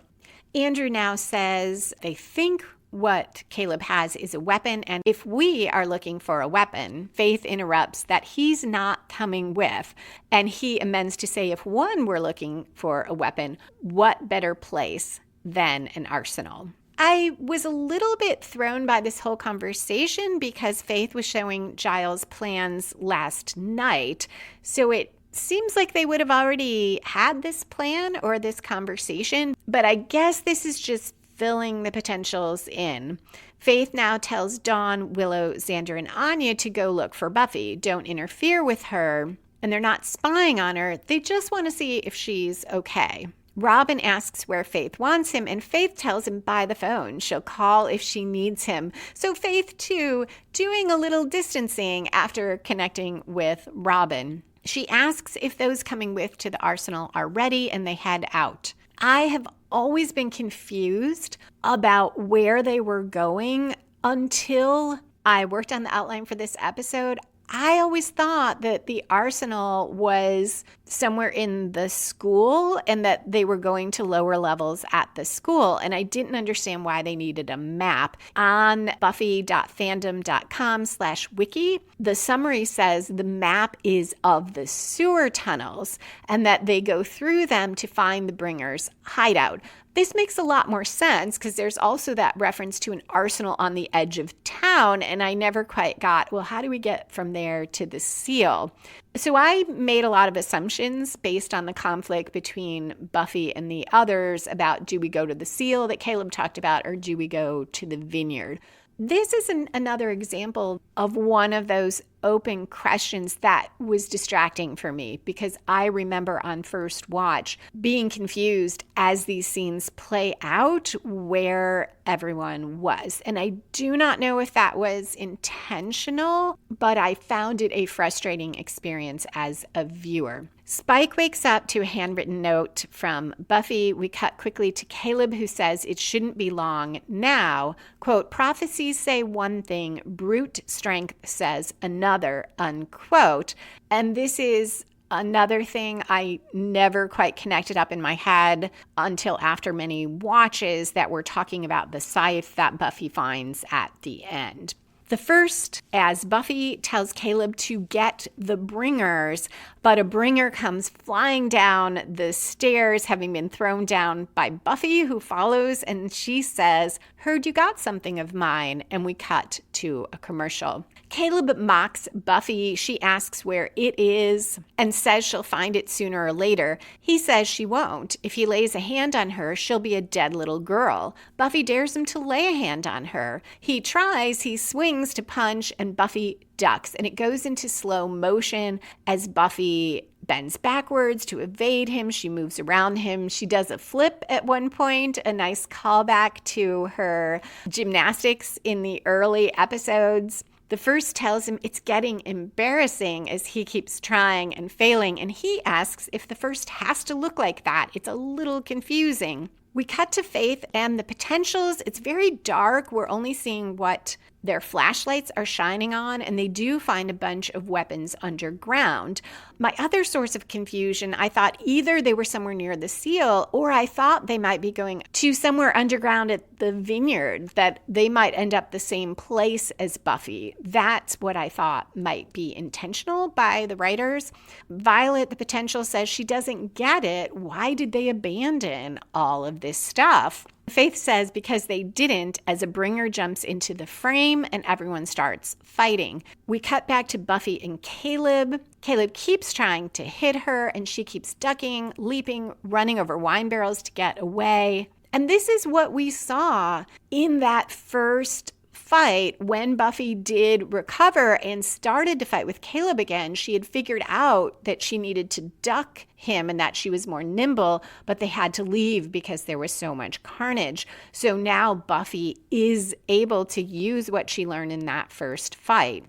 Andrew now says they think what Caleb has is a weapon, and if we are looking for a weapon, Faith interrupts that he's not coming with, and he amends to say if one were looking for a weapon, what better place than an arsenal? I was a little bit thrown by this whole conversation because Faith was showing Giles plans last night. So it seems like they would have already had this plan or this conversation, but I guess this is just filling the Potentials in. Faith now tells Dawn, Willow, Xander, and Anya to go look for Buffy. Don't interfere with her. And they're not spying on her. They just want to see if she's okay. Robin asks where Faith wants him, and Faith tells him by the phone. She'll call if she needs him. So Faith, too, doing a little distancing after connecting with Robin. She asks if those coming with to the arsenal are ready, and they head out. I have always been confused about where they were going until I worked on the outline for this episode. I always thought that the arsenal was somewhere in the school and that they were going to lower levels at the school. And I didn't understand why they needed a map. On buffy.fandom.com/wiki, the summary says the map is of the sewer tunnels and that they go through them to find the Bringer's hideout. This makes a lot more sense because there's also that reference to an arsenal on the edge of town, and I never quite got, well, how do we get from there to the seal? So I made a lot of assumptions based on the conflict between Buffy and the others about, do we go to the seal that Caleb talked about, or do we go to the vineyard? This is another example of one of those open questions that was distracting for me, because I remember on first watch being confused as these scenes play out where everyone was. And I do not know if that was intentional, but I found it a frustrating experience as a viewer. Spike wakes up to a handwritten note from Buffy. We cut quickly to Caleb, who says it shouldn't be long now. Quote, prophecies say one thing, brute strength says another, unquote. And this is another thing I never quite connected up in my head until after many watches, that we're talking about the scythe that Buffy finds at the end. The first, as Buffy tells Caleb to get the bringers, but a bringer comes flying down the stairs, having been thrown down by Buffy, who follows, and she says, heard you got something of mine, and we cut to a commercial. Caleb mocks Buffy. She asks where it is and says she'll find it sooner or later. He says she won't. If he lays a hand on her, she'll be a dead little girl. Buffy dares him to lay a hand on her. He tries, he swings to punch, and Buffy ducks, and it goes into slow motion as Buffy bends backwards to evade him. She moves around him. She does a flip at one point, a nice callback to her gymnastics in the early episodes. The first tells him it's getting embarrassing as he keeps trying and failing, and he asks if the first has to look like that. It's a little confusing. We cut to Faith and the potentials. It's very dark. We're only seeing what their flashlights are shining on, and they do find a bunch of weapons underground. My other source of confusion, I thought either they were somewhere near the seal, or I thought they might be going to somewhere underground at the vineyard, that they might end up the same place as Buffy. That's what I thought might be intentional by the writers. Violet, the potential, says she doesn't get it. Why did they abandon all of this stuff? Faith says because they didn't, as a bringer jumps into the frame and everyone starts fighting. We cut back to Buffy and Caleb. Caleb keeps trying to hit her, and she keeps ducking, leaping, running over wine barrels to get away. And this is what we saw in that first fight. When Buffy did recover and started to fight with Caleb again, she had figured out that she needed to duck him and that she was more nimble, but they had to leave because there was so much carnage. So now Buffy is able to use what she learned in that first fight.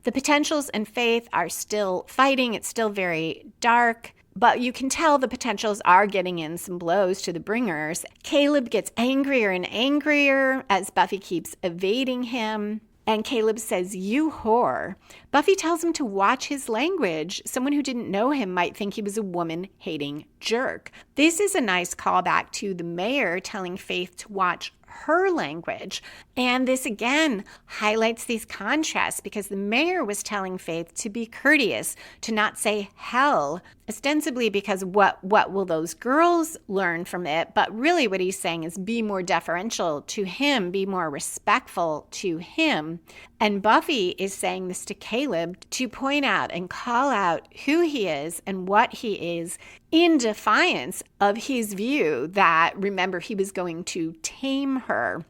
The potentials and Faith are still fighting. It's still very dark, but you can tell the potentials are getting in some blows to the bringers. Caleb gets angrier and angrier as Buffy keeps evading him. And Caleb says, "You whore." Buffy tells him to watch his language. Someone who didn't know him might think he was a woman-hating jerk. This is a nice callback to the mayor telling Faith to watch her language. And this again highlights these contrasts, because the mayor was telling Faith to be courteous, to not say hell, ostensibly because what will those girls learn from it? But really what he's saying is be more deferential to him, be more respectful to him. And Buffy is saying this to Caleb to point out and call out who he is and what he is, in defiance of his view that, remember, he was going to tame her.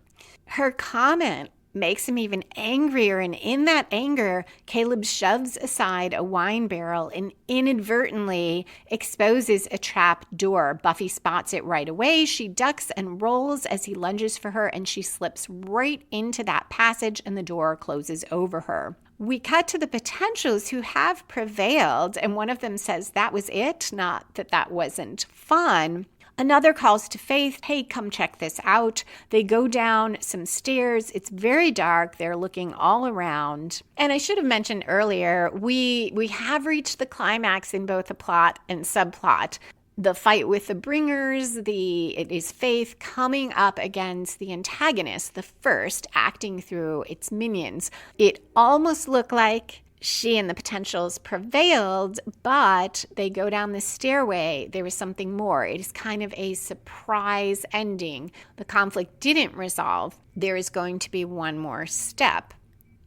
Her comment makes him even angrier, and in that anger, Caleb shoves aside a wine barrel and inadvertently exposes a trap door. Buffy spots it right away. She ducks and rolls as he lunges for her, and she slips right into that passage, and the door closes over her. We cut to the potentials, who have prevailed, and one of them says that was it, not that that wasn't fun. Another calls to Faith, "Hey, come check this out." They go down some stairs. It's very dark. They're looking all around. And I should have mentioned earlier, we have reached the climax in both the plot and subplot. The fight with the bringers, it is Faith coming up against the antagonist, the first, acting through its minions. It almost looked like she and the potentials prevailed, but they go down the stairway. There was something more. It is kind of a surprise ending. The conflict didn't resolve. There is going to be one more step.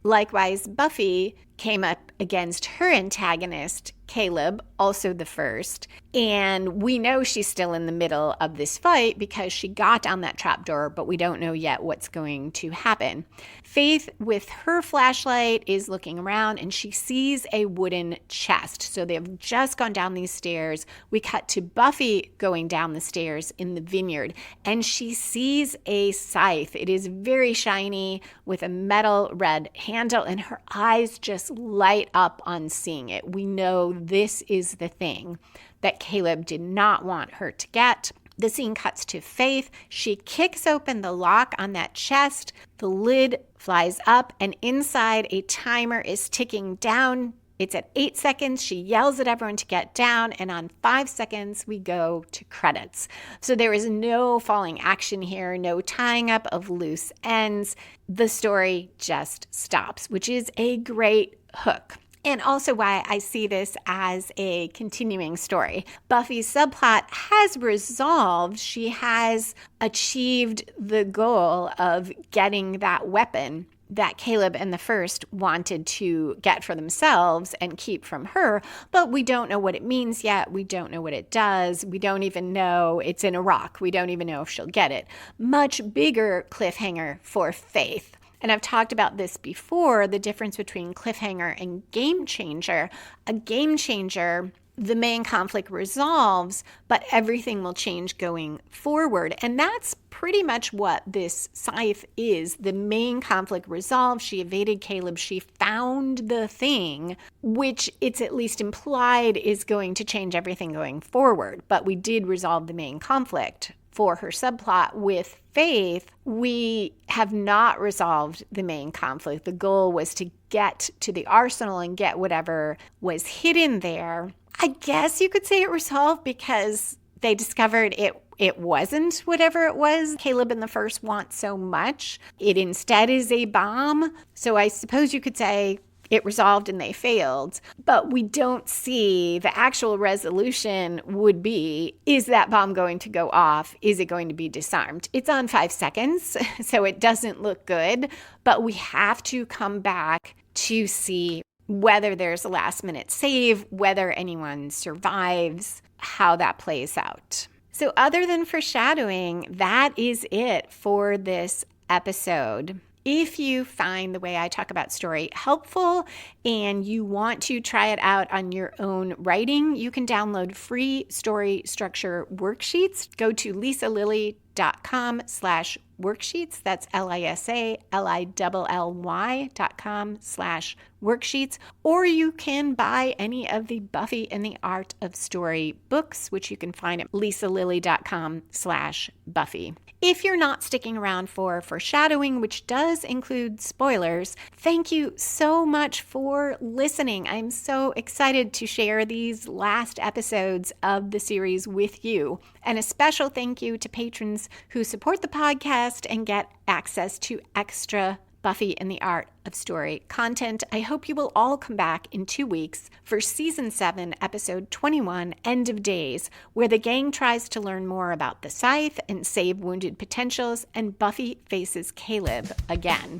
Likewise, Buffy came up against her antagonist, Caleb, also the first. And we know she's still in the middle of this fight because she got down that trapdoor, but we don't know yet what's going to happen. Faith, with her flashlight, is looking around and she sees a wooden chest. So they've just gone down these stairs. We cut to Buffy going down the stairs in the vineyard, and she sees a scythe. It is very shiny with a metal red handle, and her eyes just light up on seeing it. We know this is the thing that Caleb did not want her to get. The scene cuts to Faith. She kicks open the lock on that chest. The lid flies up, and inside a timer is ticking down. It's at 8 seconds. She yells at everyone to get down, and on 5 seconds, we go to credits. So there is no falling action here, no tying up of loose ends. The story just stops, which is a great hook. And also why I see this as a continuing story. Buffy's subplot has resolved. She has achieved the goal of getting that weapon that Caleb and the First wanted to get for themselves and keep from her, but we don't know what it means yet. We don't know what it does. We don't even know it's in a rock. We don't even know if she'll get it. Much bigger cliffhanger for Faith. And I've talked about this before, the difference between cliffhanger and game changer. A game changer, the main conflict resolves, but everything will change going forward. And that's pretty much what this scythe is. The main conflict resolved. She evaded Caleb. She found the thing, which it's at least implied is going to change everything going forward. But we did resolve the main conflict. For her subplot with Faith, we have not resolved the main conflict. The goal was to get to the arsenal and get whatever was hidden there. I guess you could say it resolved because they discovered it wasn't whatever it was Caleb and the First want so much. It instead is a bomb. So I suppose you could say it resolved and they failed, but we don't see the actual resolution would be, is that bomb going to go off? Is it going to be disarmed? It's on 5 seconds, so it doesn't look good, but we have to come back to see whether there's a last minute save, whether anyone survives, how that plays out. So other than foreshadowing, that is it for this episode. If you find the way I talk about story helpful and you want to try it out on your own writing, you can download free story structure worksheets. Go to lisalilly.com/worksheets. That's lisalilly.com/worksheets. Or you can buy any of the Buffy and the Art of Story books, which you can find at lisalilly.com/Buffy. If you're not sticking around for foreshadowing, which does include spoilers, thank you so much for listening. I'm so excited to share these last episodes of the series with you. And a special thank you to patrons who support the podcast and get access to extra Buffy and the Art of Story content. I hope you will all come back in 2 weeks for Season 7, Episode 21, End of Days, where the gang tries to learn more about the Scythe and save wounded potentials, and Buffy faces Caleb again.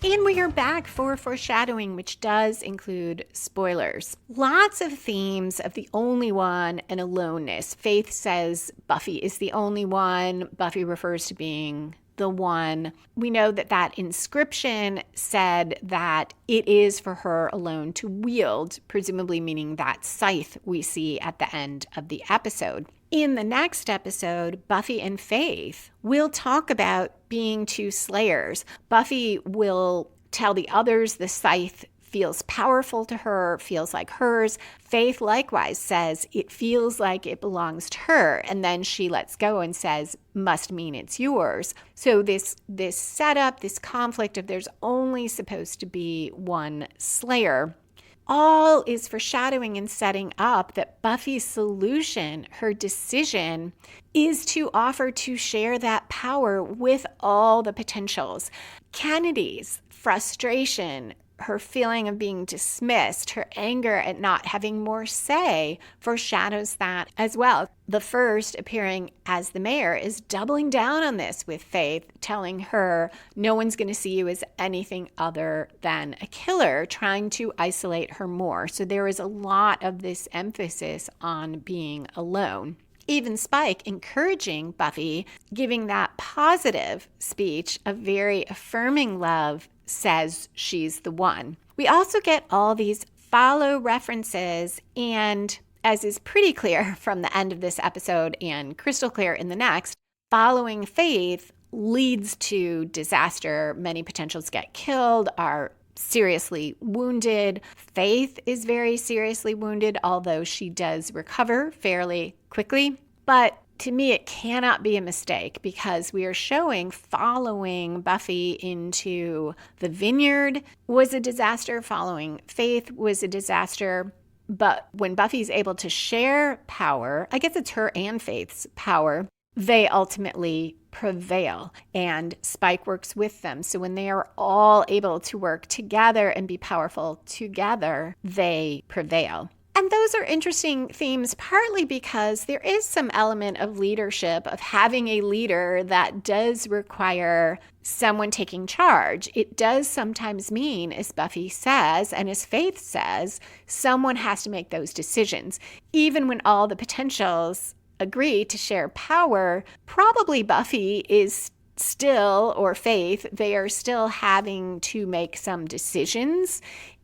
And we are back for foreshadowing, which does include spoilers. Lots of themes of the only one and aloneness. Faith says Buffy is the only one. Buffy refers to being the one. We know that that inscription said that it is for her alone to wield, presumably meaning that scythe we see at the end of the episode. In the next episode, Buffy and Faith will talk about being two slayers. Buffy will tell the others the scythe feels powerful to her, feels like hers. Faith likewise says it feels like it belongs to her, and then she lets go and says, must mean it's yours. So this setup, this conflict of there's only supposed to be one slayer, all is foreshadowing and setting up that Buffy's solution, her decision, is to offer to share that power with all the potentials. Kennedy's frustration, her feeling of being dismissed, her anger at not having more say, foreshadows that as well. The first, appearing as the mayor, is doubling down on this with Faith, telling her no one's going to see you as anything other than a killer, trying to isolate her more. So there is a lot of this emphasis on being alone. Even Spike encouraging Buffy, giving that positive speech of very affirming love, says she's the one. We also get all these follow references, and as is pretty clear from the end of this episode and crystal clear in the next, following Faith leads to disaster. Many potentials get killed, are seriously wounded. Faith is very seriously wounded, although she does recover fairly quickly. But to me, it cannot be a mistake, because we are showing following Buffy into the vineyard was a disaster. Following Faith was a disaster. But when Buffy's able to share power, I guess it's her and Faith's power, they ultimately prevail, and Spike works with them. So when they are all able to work together and be powerful together, they prevail. And those are interesting themes, partly because there is some element of leadership, of having a leader that does require someone taking charge. It does sometimes mean, as Buffy says, and as Faith says, someone has to make those decisions. Even when all the potentials agree to share power, probably Buffy is still, or Faith, they are still having to make some decisions,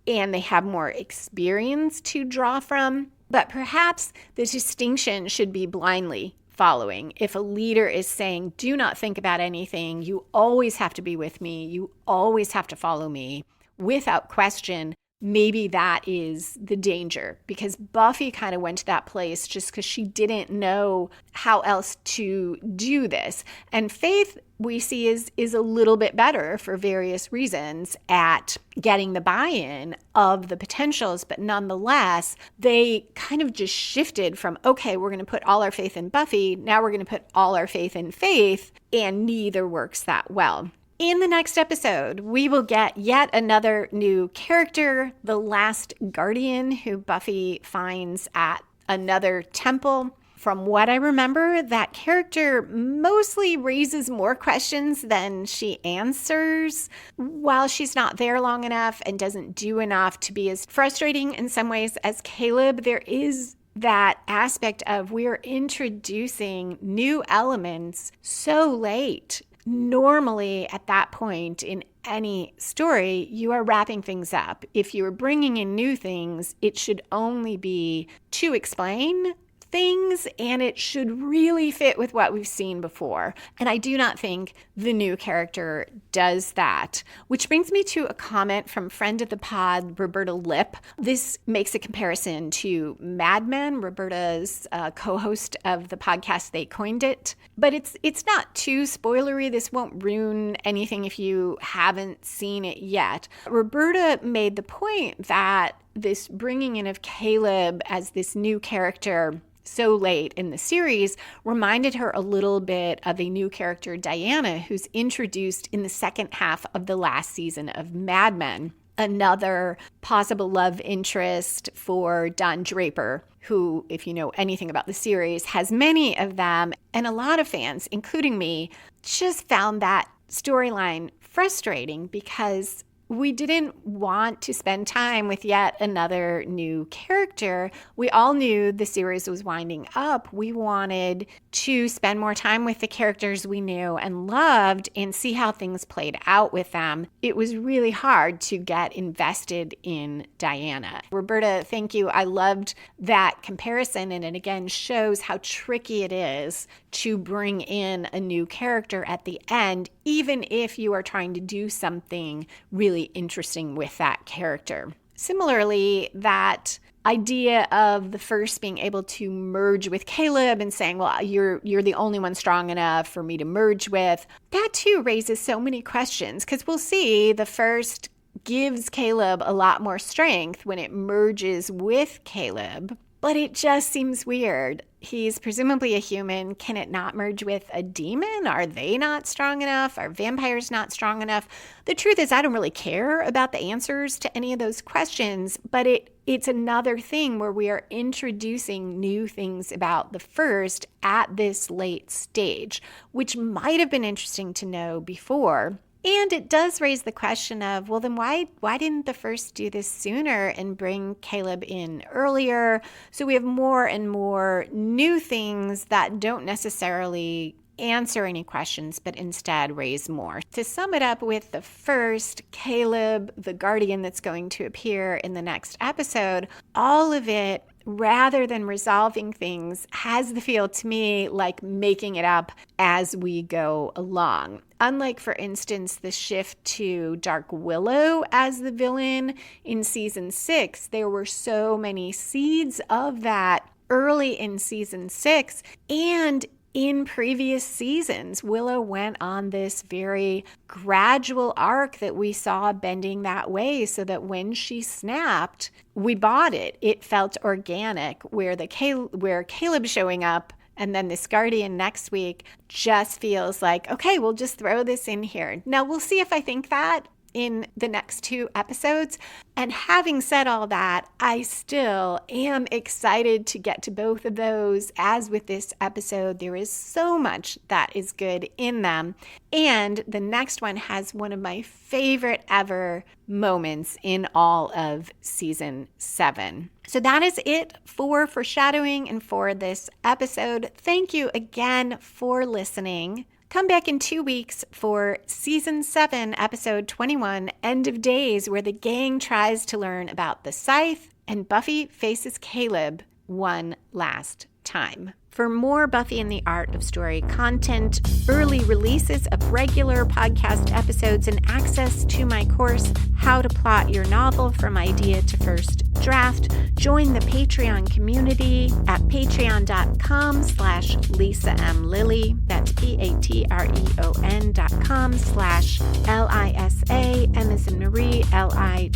and they have more experience to draw from. But perhaps the distinction should be blindly following. If a leader is saying, do not think about anything, you always have to be with me, you always have to follow me, without question, maybe that is the danger, because Buffy kind of went to that place just because she didn't know how else to do this. And Faith, we see, is a little bit better for various reasons at getting the buy-in of the potentials, but nonetheless, they kind of just shifted from, okay, we're going to put all our faith in Buffy, now we're going to put all our faith in Faith, and neither works that well. In the next episode, we will get yet another new character, the last guardian who Buffy finds at another temple. From what I remember, that character mostly raises more questions than she answers. While she's not there long enough and doesn't do enough to be as frustrating in some ways as Caleb, there is that aspect of we're introducing new elements so late. Normally, at that point in any story, you are wrapping things up. If you're bringing in new things, it should only be to explain things, and it should really fit with what we've seen before. And I do not think the new character does that. Which brings me to a comment from friend of the pod, Roberta Lipp. This makes a comparison to Mad Men, Roberta's co-host of the podcast They Coined It. But it's not too spoilery. This won't ruin anything if you haven't seen it yet. Roberta made the point that this bringing in of Caleb as this new character so late in the series reminded her a little bit of a new character, Diana, who's introduced in the second half of the last season of Mad Men. Another possible love interest for Don Draper, who, if you know anything about the series, has many of them. And a lot of fans, including me, just found that storyline frustrating because we didn't want to spend time with yet another new character. We all knew the series was winding up. We wanted to spend more time with the characters we knew and loved and see how things played out with them. It was really hard to get invested in Diana. Roberta, thank you. I loved that comparison, and it again shows how tricky it is to bring in a new character at the end, even if you are trying to do something really interesting with that character. Similarly, that idea of the first being able to merge with Caleb and saying, well, you're the only one strong enough for me to merge with, that too raises so many questions, because we'll see the first gives Caleb a lot more strength when it merges with Caleb. But it just seems weird. He's presumably a human. Can it not merge with a demon? Are they not strong enough? Are vampires not strong enough? The truth is, I don't really care about the answers to any of those questions, but it's another thing where we are introducing new things about the first at this late stage, which might have been interesting to know before. And it does raise the question of, well, then why didn't the first do this sooner and bring Caleb in earlier? So we have more and more new things that don't necessarily answer any questions, but instead raise more. To sum it up with the first, Caleb, the guardian that's going to appear in the next episode, all of it, rather than resolving things, has the feel to me like making it up as we go along. Unlike, for instance, the shift to Dark Willow as the villain in season 6, there were so many seeds of that early in season 6, and in previous seasons, Willow went on this very gradual arc that we saw bending that way, so that when she snapped, we bought it. It felt organic, where Caleb showing up and then this guardian next week just feels like, okay, we'll just throw this in here. Now, we'll see if I think that in the next 2 episodes. And having said all that, I still am excited to get to both of those. As with this episode, there is so much that is good in them. And the next one has one of my favorite ever moments in all of season 7. So that is it for foreshadowing and for this episode. Thank you again for listening. Come back in 2 weeks for Season 7, Episode 21, End of Days, where the gang tries to learn about the scythe and Buffy faces Caleb one last time. For more Buffy and the Art of Story content, early releases of regular podcast episodes, and access to my course, How to Plot Your Novel from Idea to First Draft, join the Patreon community at patreon.com/Lisa M. Lilly. That's patreon.com/LISA, M as in Marie, LILLY.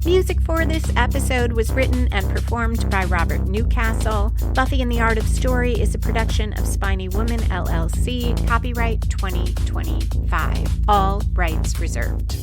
Music for this episode was written and performed by Robert Newcastle. Buffy and the Art of Story is a production of Spiny Woman, LLC. Copyright 2025. All rights reserved.